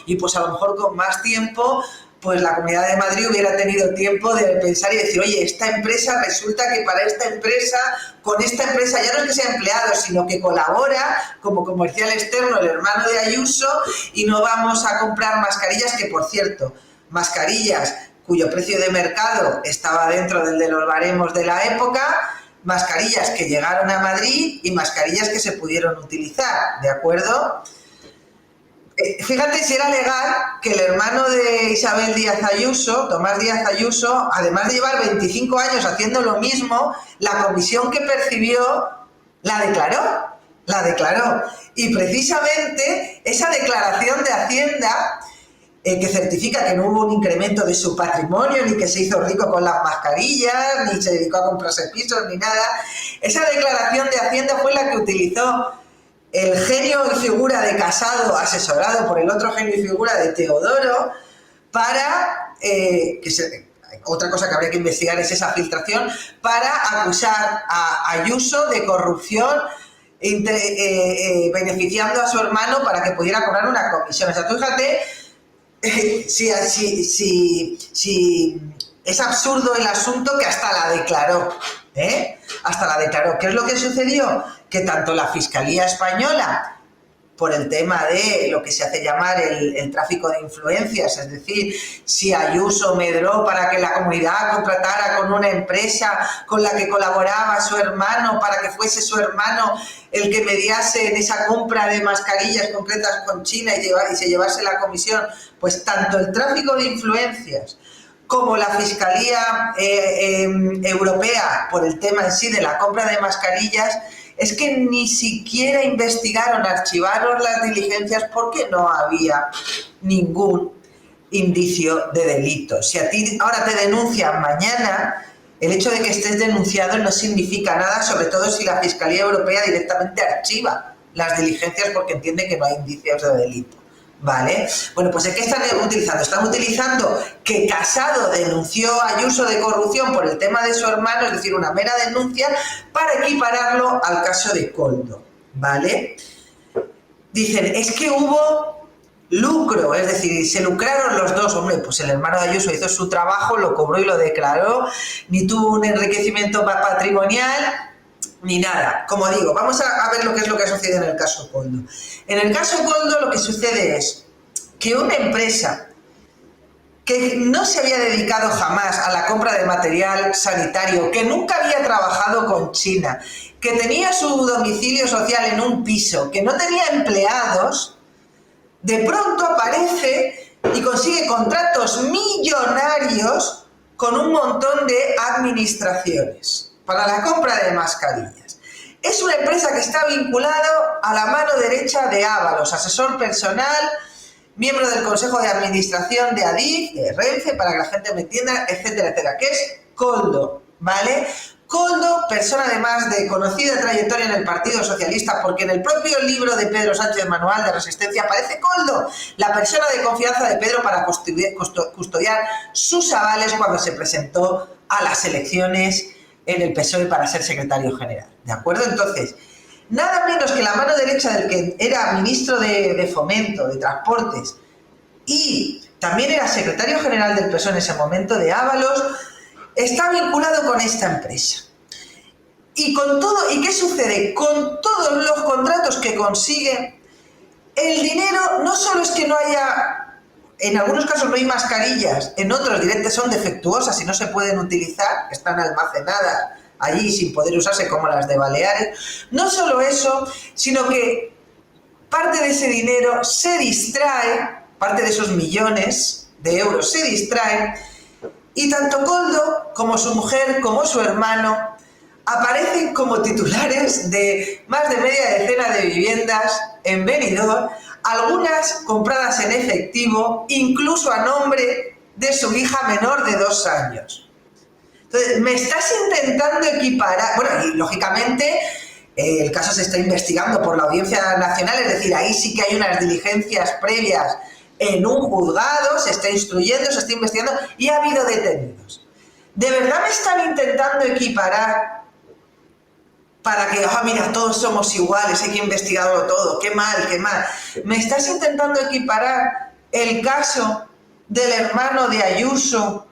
[SPEAKER 2] y pues a lo mejor con más tiempo pues la Comunidad de Madrid hubiera tenido tiempo de pensar y decir: oye, esta empresa, resulta que para esta empresa, con esta empresa ya no es que sea empleado, sino que colabora como comercial externo el hermano de Ayuso, y no vamos a comprar mascarillas, que por cierto, mascarillas cuyo precio de mercado estaba dentro del de los baremos de la época, mascarillas que llegaron a Madrid y mascarillas que se pudieron utilizar, ¿de acuerdo? Fíjate si era legal que el hermano de Isabel Díaz Ayuso, Tomás Díaz Ayuso, además de llevar 25 años haciendo lo mismo, la comisión que percibió la declaró. Y precisamente esa declaración de Hacienda, que certifica que no hubo un incremento de su patrimonio, ni que se hizo rico con las mascarillas, ni se dedicó a comprarse pisos, ni nada, esa declaración de Hacienda fue la que utilizó el genio y figura de Casado, asesorado por el otro genio y figura de Teodoro, para, otra cosa que habría que investigar es esa filtración, para acusar a Ayuso de corrupción, beneficiando a su hermano para que pudiera cobrar una comisión. O sea, tú fíjate si es absurdo el asunto, que hasta la declaró, hasta la declaró. ¿Qué es lo que sucedió? Que tanto la Fiscalía Española, por el tema de lo que se hace llamar el tráfico de influencias, es decir, si Ayuso medró para que la comunidad contratara con una empresa con la que colaboraba su hermano, para que fuese su hermano el que mediase en esa compra de mascarillas concretas con China y se llevase la comisión, pues tanto el tráfico de influencias como la Fiscalía Europea, por el tema en sí de la compra de mascarillas, es que ni siquiera investigaron, archivaron las diligencias porque no había ningún indicio de delito. Si a ti ahora te denuncian mañana, el hecho de que estés denunciado no significa nada, sobre todo si la Fiscalía Europea directamente archiva las diligencias porque entiende que no hay indicios de delito. ¿Vale? Bueno, pues ¿qué están utilizando? Están utilizando que Casado denunció a Ayuso de corrupción por el tema de su hermano, es decir, una mera denuncia, para equipararlo al caso de Koldo, ¿vale? Dicen, es que hubo lucro, es decir, se lucraron los dos. Hombre, pues el hermano de Ayuso hizo su trabajo, lo cobró y lo declaró, ni tuvo un enriquecimiento patrimonial. ni nada. Como digo, vamos a ver lo que es lo que ha sucedido en el caso Koldo. En el caso Koldo lo que sucede es que una empresa que no se había dedicado jamás a la compra de material sanitario, que nunca había trabajado con China, que tenía su domicilio social en un piso, que no tenía empleados, de pronto aparece y consigue contratos millonarios con un montón de administraciones para la compra de mascarillas. Es una empresa que está vinculada a la mano derecha de Ábalos, asesor personal, miembro del Consejo de Administración de Adif, de Renfe, para que la gente me entienda, etcétera, etcétera, que es Koldo, ¿vale? Koldo, persona además de conocida trayectoria en el Partido Socialista, porque en el propio libro de Pedro Sánchez, Manual de Resistencia, aparece Koldo, la persona de confianza de Pedro para custodiar sus avales cuando se presentó a las elecciones en el PSOE para ser secretario general, ¿de acuerdo? Entonces, nada menos que la mano derecha del que era ministro de Fomento, de Transportes, y también era secretario general del PSOE en ese momento, de Ábalos, está vinculado con esta empresa. Y con todo, ¿y qué sucede? Con todos los contratos que consigue, el dinero no solo es que no haya, en algunos casos no hay mascarillas, en otros directamente son defectuosas y no se pueden utilizar, están almacenadas allí sin poder usarse como las de Baleares. No solo eso, sino que parte de ese dinero se distrae, parte de esos millones de euros se distraen, y tanto Koldo como su mujer como su hermano aparecen como titulares de más de media decena de viviendas en Benidorm, algunas compradas en efectivo, incluso a nombre de su hija menor de 2 años. Entonces, me estás intentando equiparar, bueno, y lógicamente el caso se está investigando por la Audiencia Nacional, es decir, ahí sí que hay unas diligencias previas en un juzgado, se está instruyendo, se está investigando y ha habido detenidos. ¿De verdad me están intentando equiparar para que, mira, todos somos iguales, hay que investigarlo todo, qué mal, qué mal? ¿Me estás intentando equiparar el caso del hermano de Ayuso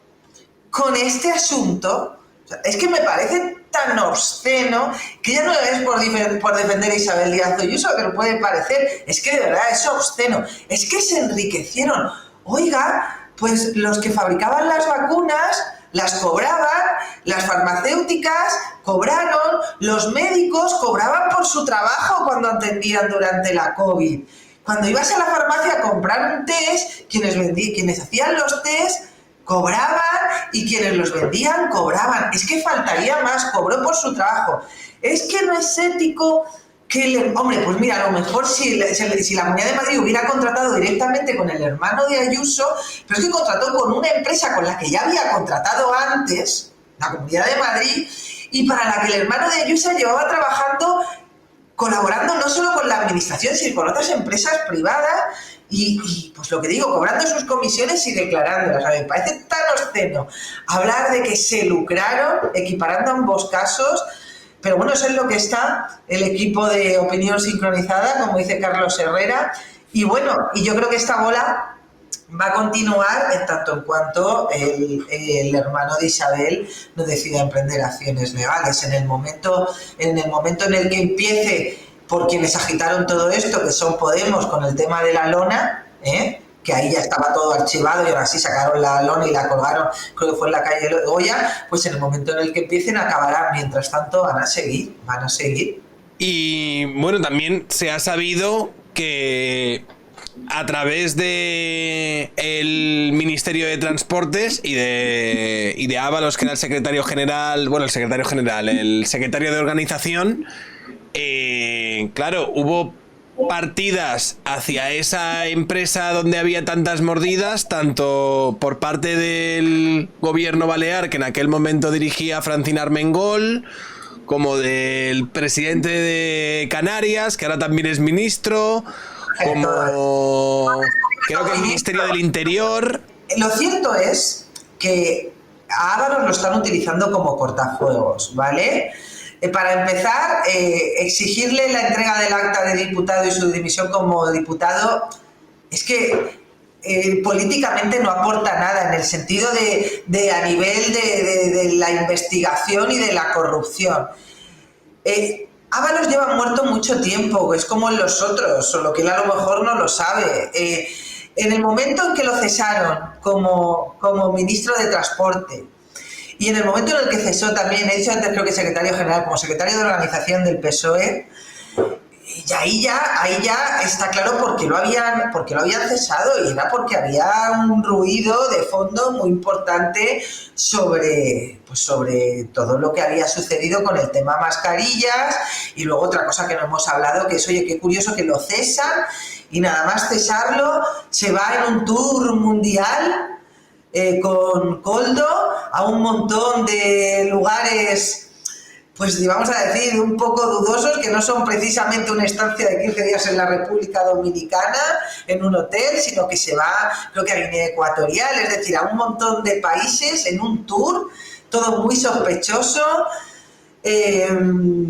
[SPEAKER 2] con este asunto? O sea, es que me parece tan obsceno que ya no es por defender a Isabel Díaz Ayuso, que lo puede parecer, es que de verdad es obsceno, es que se enriquecieron. Oiga, pues los que fabricaban las vacunas las cobraban, las farmacéuticas cobraron, los médicos cobraban por su trabajo cuando atendían durante la COVID. Cuando ibas a la farmacia a comprar un test, quienes hacían los test cobraban y quienes los vendían cobraban. Es que faltaría más, cobró por su trabajo. Es que no es ético que hombre, pues mira, a lo mejor si la Comunidad de Madrid hubiera contratado directamente con el hermano de Ayuso, pero es que contrató con una empresa con la que ya había contratado antes, la Comunidad de Madrid, y para la que el hermano de Ayuso llevaba trabajando, colaborando no solo con la administración, sino con otras empresas privadas, y pues lo que digo, cobrando sus comisiones y declarándolas. A mí me parece tan obsceno hablar de que se lucraron equiparando ambos casos, pero bueno, eso es lo que está el equipo de Opinión Sincronizada, como dice Carlos Herrera, y bueno, y yo creo que esta bola va a continuar en tanto en cuanto el hermano de Isabel no decida emprender acciones legales. En el momento en el que empiece, por quienes agitaron todo esto, que son Podemos, con el tema de la lona, que ahí ya estaba todo archivado y ahora sí sacaron la lona y la colgaron, creo que fue en la calle Goya, pues en el momento en el que empiecen acabarán. Mientras tanto van a seguir.
[SPEAKER 1] Y bueno, también se ha sabido que a través de el Ministerio de Transportes y de Ábalos, que era el secretario de organización, claro, hubo partidas hacia esa empresa donde había tantas mordidas, tanto por parte del gobierno balear, que en aquel momento dirigía Francina Armengol, como del presidente de Canarias, que ahora también es ministro, como creo que el Ministerio del Interior.
[SPEAKER 2] Lo cierto es que a Ábalos lo están utilizando como cortafuegos, ¿vale? Para empezar, exigirle la entrega del acta de diputado y su dimisión como diputado es que políticamente no aporta nada en el sentido de a nivel de la investigación y de la corrupción. Ábalos lleva muerto mucho tiempo, es como los otros, solo que él a lo mejor no lo sabe. En el momento en que lo cesaron como ministro de Transporte y en el momento en el que cesó también, he dicho antes creo que secretario general, como secretario de organización del PSOE, y ahí ya está claro por qué lo habían cesado, y era porque había un ruido de fondo muy importante sobre todo lo que había sucedido con el tema mascarillas. Y luego otra cosa que no hemos hablado, que es, oye, qué curioso que lo cesan y nada más cesarlo se va en un tour mundial con Koldo a un montón de lugares, pues vamos a decir, un poco dudosos, que no son precisamente una estancia de 15 días en la República Dominicana, en un hotel, sino que se va, creo que a Guinea Ecuatorial, es decir, a un montón de países en un tour, todo muy sospechoso,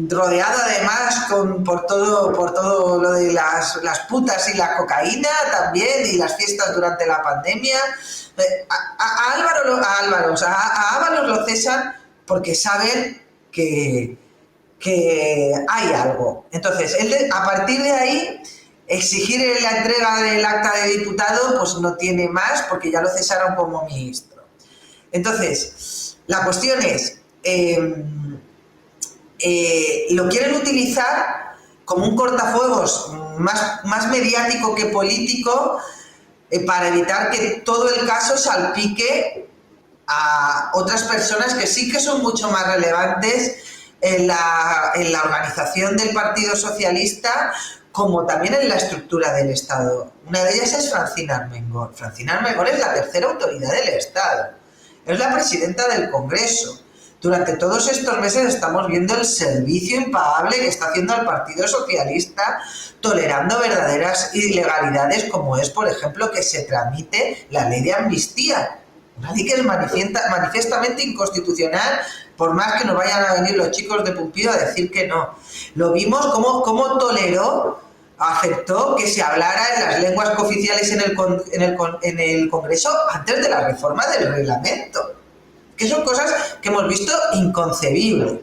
[SPEAKER 2] rodeado además por todo lo de las putas y la cocaína también, y las fiestas durante la pandemia. A Ábalos lo cesan porque saben que hay algo. Entonces, a partir de ahí, exigir la entrega del acta de diputado, pues no tiene más, porque ya lo cesaron como ministro. Entonces, la cuestión es, lo quieren utilizar como un cortafuegos más mediático que político, para evitar que todo el caso salpique a otras personas que sí que son mucho más relevantes en la organización del Partido Socialista, como también en la estructura del Estado. Una de ellas es Francina Armengol. Francina Armengol es la tercera autoridad del Estado, es la presidenta del Congreso. Durante todos estos meses estamos viendo el servicio impagable que está haciendo el Partido Socialista, tolerando verdaderas ilegalidades, como es, por ejemplo, que se tramite la ley de amnistía. Una ley que es manifiestamente inconstitucional, por más que nos vayan a venir los chicos de Pumpido a decir que no. Lo vimos cómo toleró, aceptó que se hablara en las lenguas cooficiales en el Congreso antes de la reforma del reglamento. Que son cosas que hemos visto inconcebibles.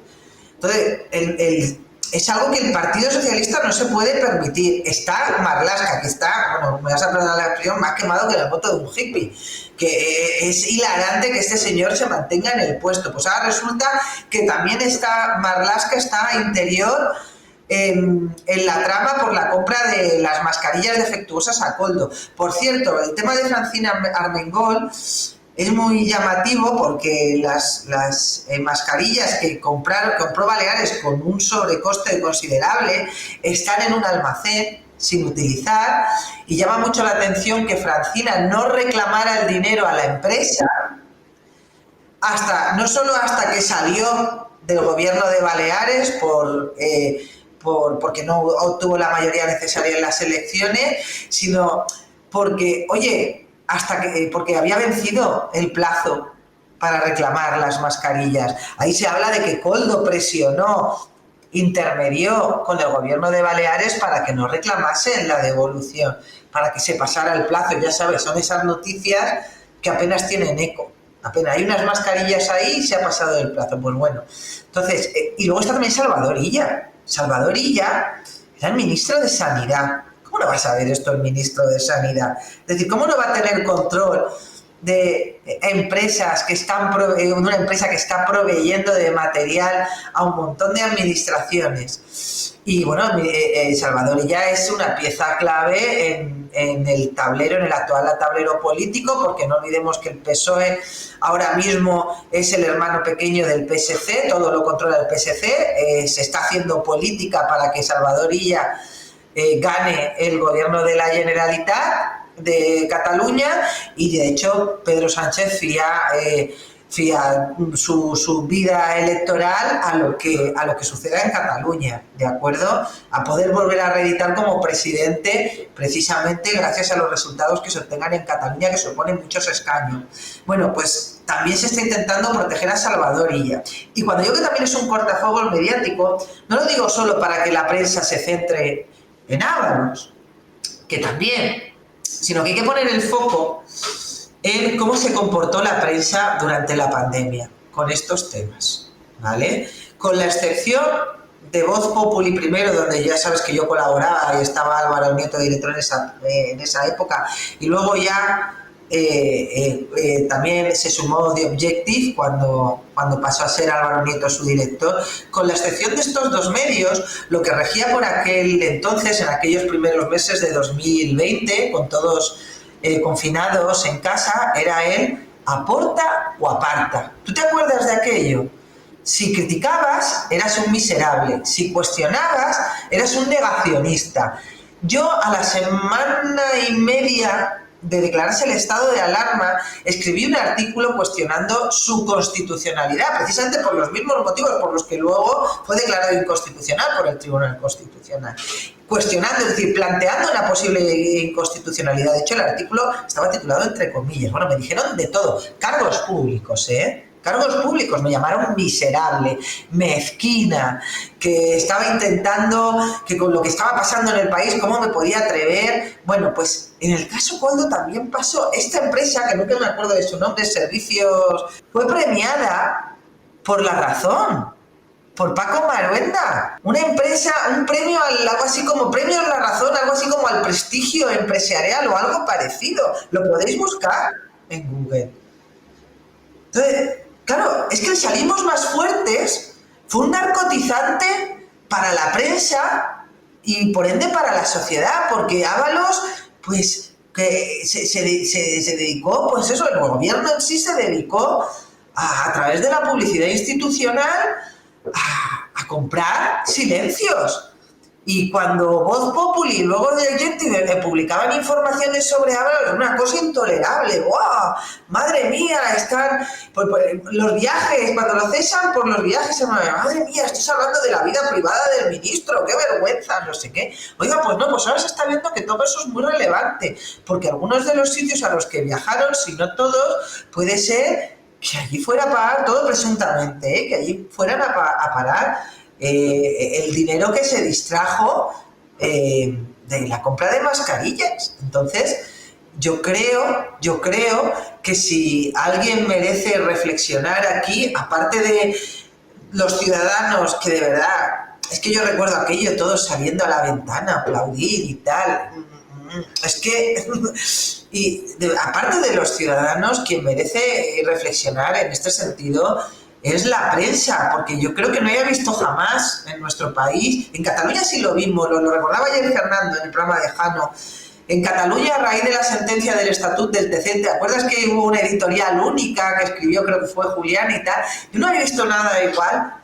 [SPEAKER 2] Entonces, es algo que el Partido Socialista no se puede permitir. Está Marlaska, que está, bueno, me vas a perdonar la expresión, más quemado que la moto de un hippie, que es hilarante que este señor se mantenga en el puesto. Pues ahora resulta que también está Marlaska, está interior en la trama por la compra de las mascarillas defectuosas a Koldo. Por cierto, el tema de Francina Armengol es muy llamativo, porque las mascarillas que compró Baleares con un sobrecoste considerable están en un almacén sin utilizar, y llama mucho la atención que Francina no reclamara el dinero a la empresa no solo hasta que salió del gobierno de Baleares porque no obtuvo la mayoría necesaria en las elecciones, sino porque, oye, porque había vencido el plazo para reclamar las mascarillas. Ahí se habla de que Koldo intermedió con el gobierno de Baleares para que no reclamasen la devolución, para que se pasara el plazo. Ya sabes, son esas noticias que apenas tienen eco. Apenas hay unas mascarillas ahí y se ha pasado el plazo. Pues bueno, entonces, y luego está también Salvador Illa. Salvador Illa era el ministro de Sanidad. ¿Cómo no va a saber esto el ministro de Sanidad? Es decir, ¿cómo no va a tener control de empresas una empresa que está proveyendo de material a un montón de administraciones? Y bueno, Salvador Illa es una pieza clave en el tablero, en el actual tablero político, porque no olvidemos que el PSOE ahora mismo es el hermano pequeño del PSC, todo lo controla el PSC, se está haciendo política para que Salvador Illa gane el gobierno de la Generalitat de Cataluña, y de hecho Pedro Sánchez fía su vida electoral a lo que suceda en Cataluña, ¿de acuerdo? A poder volver a reeditar como presidente, precisamente gracias a los resultados que se obtengan en Cataluña, que suponen muchos escaños. Bueno, pues también se está intentando proteger a Salvador Illa. Y cuando digo que también es un cortafuegos mediático, no lo digo solo para que la prensa se centre en Ábalos, que también, sino que hay que poner el foco en cómo se comportó la prensa durante la pandemia con estos temas, ¿vale? Con la excepción de Voz Populi primero, donde ya sabes que yo colaboraba y estaba Álvaro Nieto director en esa época, y luego ya también se sumó The Objective cuando pasó a ser Álvaro Nieto su director. Con la excepción de estos dos medios, lo que regía por aquel entonces, en aquellos primeros meses de 2020, con todos confinados en casa, era el aporta o aparta. ¿Tú te acuerdas de aquello? Si criticabas, eras un miserable. Si cuestionabas, eras un negacionista. Yo, a la semana y media de declararse el estado de alarma, escribí un artículo cuestionando su constitucionalidad, precisamente por los mismos motivos por los que luego fue declarado inconstitucional por el Tribunal Constitucional. Cuestionando, es decir, planteando una posible inconstitucionalidad. De hecho, el artículo estaba titulado entre comillas. Bueno, me dijeron de todo. Cargos públicos, Cargos públicos, me llamaron miserable, mezquina, que estaba intentando, que con lo que estaba pasando en el país, ¿cómo me podía atrever? Bueno, pues en el caso Coldo también pasó. Esta empresa, que nunca me acuerdo de su nombre, Servicios, fue premiada por La Razón, por Paco Maruenda. Una empresa, un premio, algo así como premio a La Razón, algo así como al prestigio empresarial o algo parecido. Lo podéis buscar en Google. Entonces, claro, es que salimos más fuertes. Fue un narcotizante para la prensa y por ende para la sociedad, porque Ábalos, pues, que se dedicó, pues eso, el gobierno en sí se dedicó a través de la publicidad institucional a comprar silencios. Y cuando Voz Populi y luego de Objective publicaban informaciones sobre Ábalos, una cosa intolerable. ¡Wow! ¡Madre mía! Están los viajes, cuando lo cesan por los viajes, ¡madre mía! Estás hablando de la vida privada del ministro, ¡qué vergüenza! No sé qué. Oiga, pues no, pues ahora se está viendo que todo eso es muy relevante, porque algunos de los sitios a los que viajaron, si no todos, puede ser que allí fuera a parar, todo presuntamente, que allí fueran a parar el dinero que se distrajo de la compra de mascarillas. Entonces, yo creo que si alguien merece reflexionar aquí, aparte de los ciudadanos que de verdad, es que yo recuerdo aquello, todos saliendo a la ventana, aplaudir y tal. Es que, aparte de los ciudadanos, quien merece reflexionar en este sentido es la prensa, porque yo creo que no haya visto jamás en nuestro país. En Cataluña sí lo vimos, lo recordaba ayer Fernando en el programa de Jano. En Cataluña, a raíz de la sentencia del Estatut del TC, ¿te acuerdas que hubo una editorial única que escribió, creo que fue Julián y tal? Yo no había visto nada igual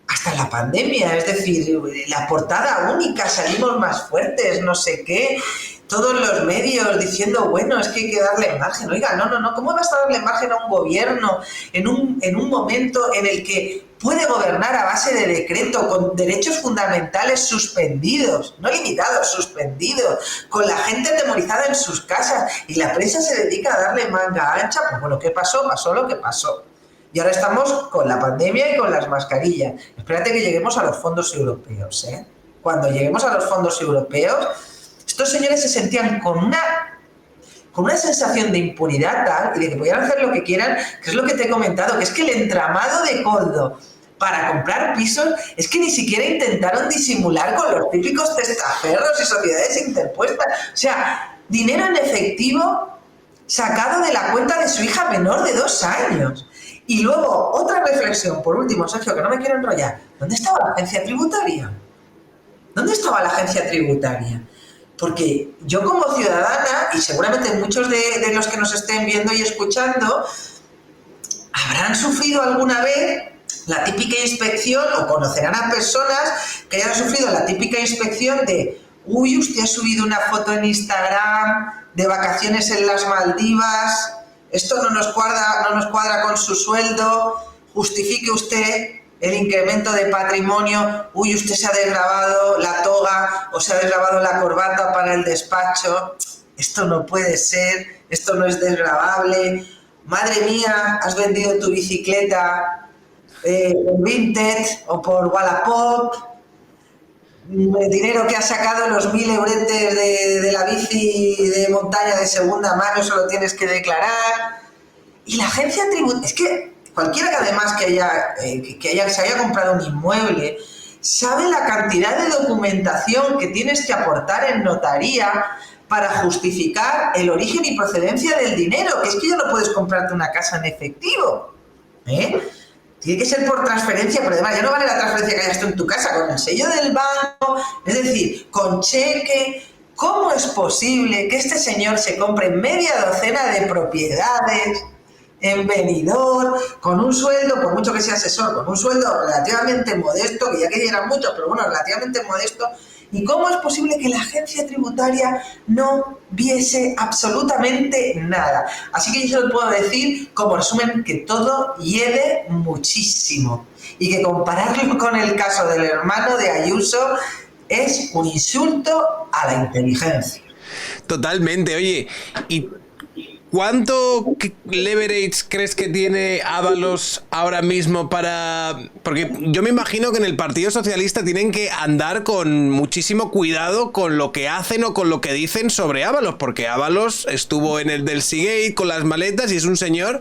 [SPEAKER 2] hasta la pandemia, es decir, la portada única, salimos más fuertes, no sé qué, todos los medios diciendo, bueno, es que hay que darle margen. Oiga, no, ¿cómo vas a darle margen a un gobierno en un momento en el que puede gobernar a base de decreto, con derechos fundamentales suspendidos, no limitados, suspendidos, con la gente atemorizada en sus casas, y la prensa se dedica a darle manga ancha? Pues bueno, ¿qué pasó? Pasó lo que pasó. Y ahora estamos con la pandemia y con las mascarillas. Espérate que lleguemos a los fondos europeos, ¿eh? Cuando lleguemos a los fondos europeos, estos señores se sentían con una sensación de impunidad tal y de que podían hacer lo que quieran, que es lo que te he comentado, que es que el entramado de Coldo para comprar pisos es que ni siquiera intentaron disimular con los típicos testaferros y sociedades interpuestas. O sea, dinero en efectivo sacado de la cuenta de su hija menor de 2 años. Y luego, otra reflexión, por último, Sergio, que no me quiero enrollar. ¿Dónde estaba la agencia tributaria? ¿Dónde estaba la agencia tributaria? Porque yo como ciudadana, y seguramente muchos de los que nos estén viendo y escuchando, habrán sufrido alguna vez la típica inspección, o conocerán a personas que hayan sufrido la típica inspección de uy, usted ha subido una foto en Instagram de vacaciones en las Maldivas, esto no nos cuadra con su sueldo, justifique usted el incremento de patrimonio, uy, usted se ha desgrabado la toga o se ha desgrabado la corbata para el despacho, esto no puede ser, esto no es desgrabable, madre mía, has vendido tu bicicleta en Vinted o por Wallapop, el dinero que has sacado, los 1.000 euretes de la bici de montaña de segunda mano, eso lo tienes que declarar. Y la agencia tributaria, es que cualquiera que además se haya comprado un inmueble, sabe la cantidad de documentación que tienes que aportar en notaría para justificar el origen y procedencia del dinero, que es que ya no puedes comprarte una casa en efectivo, ¿eh? Tiene que ser por transferencia, pero además ya no vale la transferencia que hayas tú en tu casa, con el sello del banco, es decir, con cheque. ¿Cómo es posible que este señor se compre media docena de propiedades en Benidorm, con un sueldo, por mucho que sea asesor, con un sueldo relativamente modesto, que ya que eran muchos, pero bueno, relativamente modesto? ¿Y cómo es posible que la agencia tributaria no viese absolutamente nada? Así que yo solo puedo decir, como resumen, que todo hiede muchísimo y que compararlo con el caso del hermano de Ayuso es un insulto a la inteligencia.
[SPEAKER 1] Totalmente, oye, ¿y cuánto leverage crees que tiene Ábalos ahora mismo para...? Porque yo me imagino que en el Partido Socialista tienen que andar con muchísimo cuidado con lo que hacen o con lo que dicen sobre Ábalos, porque Ábalos estuvo en el del Seagate con las maletas y es un señor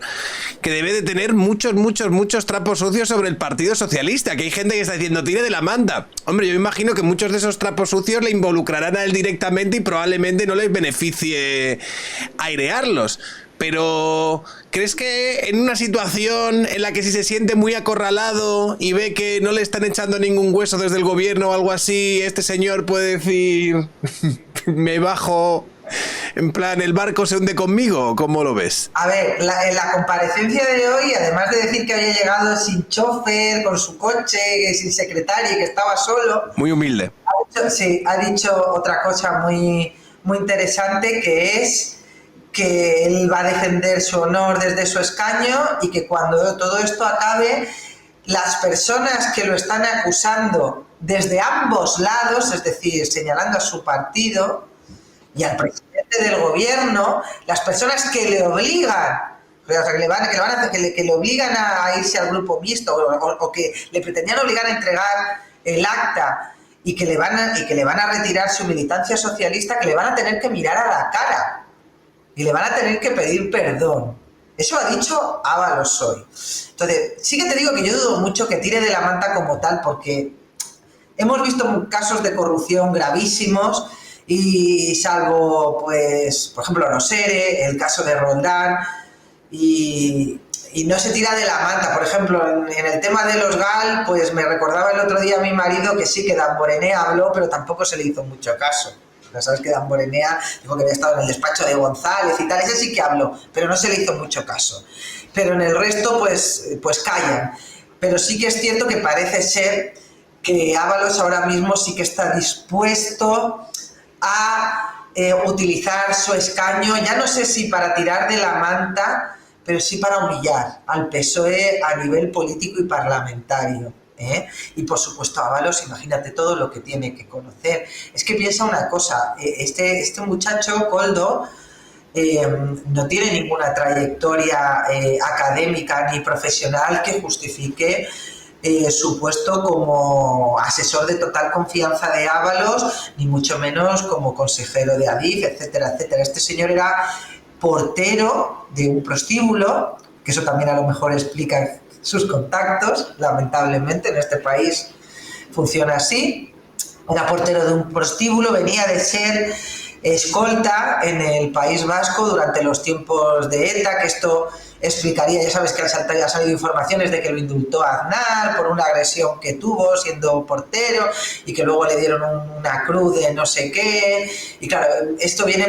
[SPEAKER 1] que debe de tener muchos trapos sucios sobre el Partido Socialista, que hay gente que está diciendo tire de la manta. Hombre, yo me imagino que muchos de esos trapos sucios le involucrarán a él directamente y probablemente no les beneficie airearlos. Pero, ¿crees que en una situación en la que si se siente muy acorralado y ve que no le están echando ningún hueso desde el gobierno o algo así, este señor puede decir, me bajo, en plan, el barco se hunde conmigo? ¿Cómo lo ves?
[SPEAKER 2] A ver, en la comparecencia de hoy, además de decir que había llegado sin chofer, con su coche, sin secretaria y que estaba solo...
[SPEAKER 1] Muy humilde.
[SPEAKER 2] Ha dicho otra cosa muy interesante, que es que él va a defender su honor desde su escaño y que cuando todo esto acabe, las personas que lo están acusando desde ambos lados, es decir, señalando a su partido y al presidente del gobierno, las personas que le obligan, o sea, que le obligan a irse al grupo mixto o que le pretendían obligar a entregar el acta y que le van a retirar su militancia socialista, que le van a tener que mirar a la cara y le van a tener que pedir perdón. Eso ha dicho Ábalos hoy. Entonces, sí que te digo que yo dudo mucho que tire de la manta como tal, porque hemos visto casos de corrupción gravísimos y salvo, pues, por ejemplo, los ERE, el caso de Roldán, y no se tira de la manta. Por ejemplo, en el tema de los GAL, pues me recordaba el otro día a mi marido que sí, que Damborenea habló, pero tampoco se le hizo mucho caso. Ya sabes que Damborenea dijo que había estado en el despacho de González y tal, ese sí que habló, pero no se le hizo mucho caso. Pero en el resto, pues callan. Pero sí que es cierto que parece ser que Ábalos ahora mismo sí que está dispuesto a utilizar su escaño, ya no sé si para tirar de la manta, pero sí para humillar al PSOE a nivel político y parlamentario. Y por supuesto Ábalos, imagínate todo lo que tiene que conocer. Es que piensa una cosa, este muchacho, Koldo, no tiene ninguna trayectoria académica ni profesional que justifique su puesto como asesor de total confianza de Ábalos, ni mucho menos como consejero de Adif, etcétera, etcétera. Este señor era portero de un prostíbulo, que eso también a lo mejor explica sus contactos, lamentablemente en este país funciona así. Era portero de un prostíbulo, venía de ser escolta en el País Vasco durante los tiempos de ETA, que esto explicaría, ya sabes que han salido informaciones de que lo indultó Aznar por una agresión que tuvo siendo portero y que luego le dieron una cruz de no sé qué, y claro, esto viene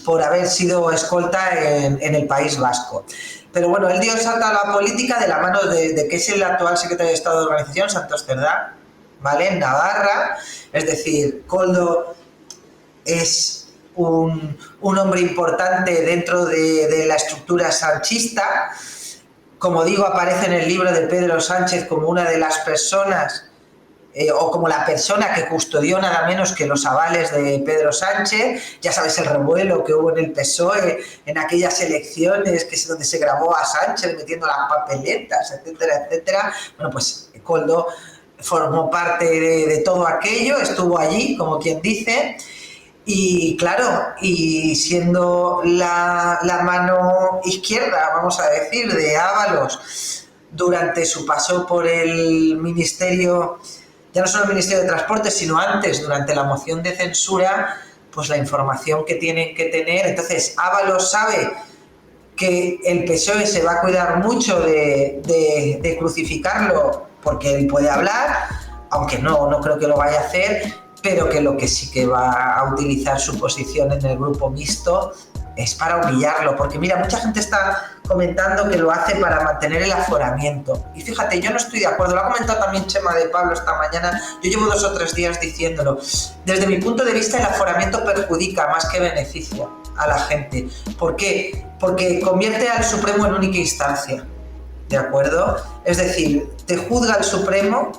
[SPEAKER 2] por haber sido escolta en el País Vasco. Pero bueno, él dio el salto a la política de la mano de que es el actual secretario de Estado de Organización, Santos Cerdá, ¿vale? En Navarra. Es decir, Koldo es un hombre importante dentro de la estructura sanchista. Como digo, aparece en el libro de Pedro Sánchez como una de las personas o como la persona que custodió nada menos que los avales de Pedro Sánchez. Ya sabes el revuelo que hubo en el PSOE en aquellas elecciones, que es donde se grabó a Sánchez metiendo las papeletas, etcétera, etcétera. Bueno, pues Koldo formó parte de todo aquello, estuvo allí, como quien dice, y claro, y siendo la mano izquierda, vamos a decir, de Ábalos durante su paso por el Ministerio ya no solo el Ministerio de Transportes, sino antes, durante la moción de censura, pues la información que tienen que tener. Entonces, Ábalos sabe que el PSOE se va a cuidar mucho de crucificarlo porque él puede hablar, aunque no creo que lo vaya a hacer, pero que lo que sí que va a utilizar su posición en el grupo mixto es para humillarlo, porque mira, mucha gente está comentando que lo hace para mantener el aforamiento, y fíjate, yo no estoy de acuerdo, lo ha comentado también Chema de Pablo esta mañana, yo llevo 2 o 3 días diciéndolo. Desde mi punto de vista, el aforamiento perjudica más que beneficia a la gente. ¿Por qué? Porque convierte al Supremo en única instancia, ¿de acuerdo? Es decir, te juzga el Supremo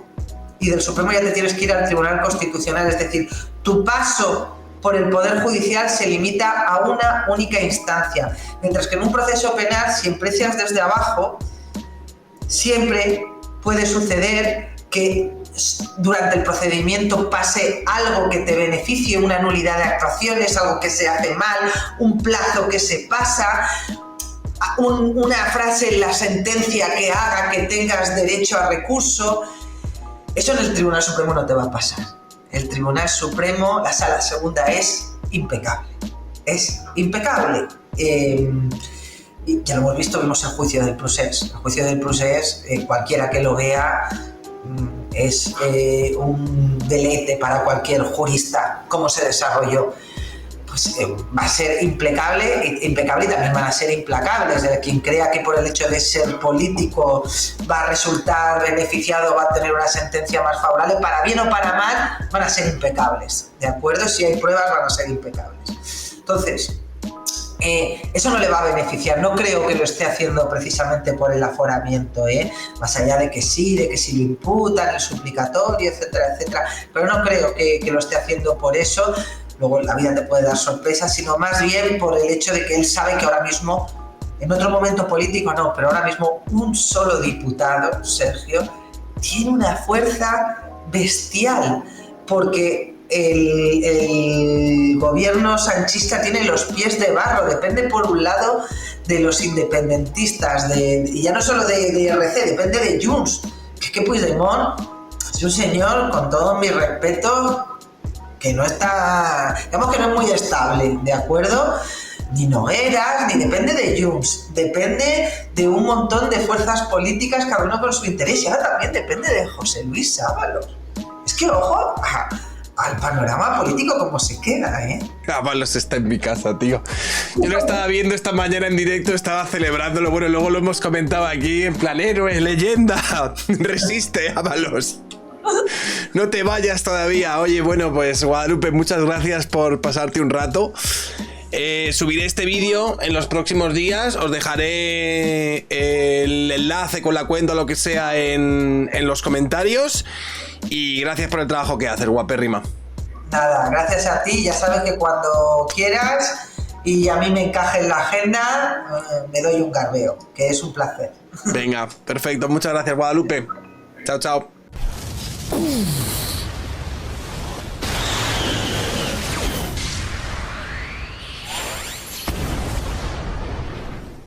[SPEAKER 2] y del Supremo ya te tienes que ir al Tribunal Constitucional, es decir, tu paso por el Poder Judicial se limita a una única instancia, mientras que en un proceso penal, si empiezas desde abajo, siempre puede suceder que durante el procedimiento pase algo que te beneficie, una nulidad de actuaciones, algo que se hace mal, un plazo que se pasa, una frase en la sentencia que haga que tengas derecho a recurso. Eso en el Tribunal Supremo no te va a pasar. El Tribunal Supremo, la Sala Segunda, es impecable. Es impecable. Ya lo hemos visto, vimos el juicio del Procés. El juicio del Procés, cualquiera que lo vea, es un deleite para cualquier jurista cómo se desarrolló. Pues va a ser impecable y también van a ser implacables. Quien crea que por el hecho de ser político va a resultar beneficiado, va a tener una sentencia más favorable, para bien o para mal, van a ser impecables, ¿de acuerdo? Si hay pruebas, van a ser impecables. Entonces, eso no le va a beneficiar. No creo que lo esté haciendo precisamente por el aforamiento, más allá de que sí, de que si lo imputan, el suplicatorio, etcétera, etcétera, pero no creo que lo esté haciendo por eso. Luego la vida te puede dar sorpresas, sino más bien por el hecho de que él sabe que ahora mismo, en otro momento político no, pero ahora mismo un solo diputado, Sergio, tiene una fuerza bestial, porque el gobierno sanchista tiene los pies de barro, depende por un lado de los independentistas, y ya no solo de RC, depende de Junts, que Puigdemont es un señor, con todo mi respeto, que no está, digamos que no es muy estable, ¿de acuerdo? Ni Nogueras, ni depende de Junts, depende de un montón de fuerzas políticas, cada uno con su interés, y ahora también depende de José Luis Ábalos. Es que, ojo, al panorama político como se queda,
[SPEAKER 1] Ábalos está en mi casa, tío. Yo lo estaba viendo esta mañana en directo, estaba celebrándolo, bueno, luego lo hemos comentado aquí, en plan, héroe, leyenda, resiste, Ábalos. No te vayas todavía. Oye, bueno, pues Guadalupe, muchas gracias por pasarte un rato. Subiré este vídeo en los próximos días. Os dejaré el enlace con la cuenta o lo que sea en los comentarios. Y gracias por el trabajo que haces, guapérrima.
[SPEAKER 2] Nada, gracias a ti. Ya sabes que cuando quieras y a mí me encaje en la agenda, me doy un garbeo, que es un placer.
[SPEAKER 1] Venga, perfecto. Muchas gracias, Guadalupe. Chao, chao.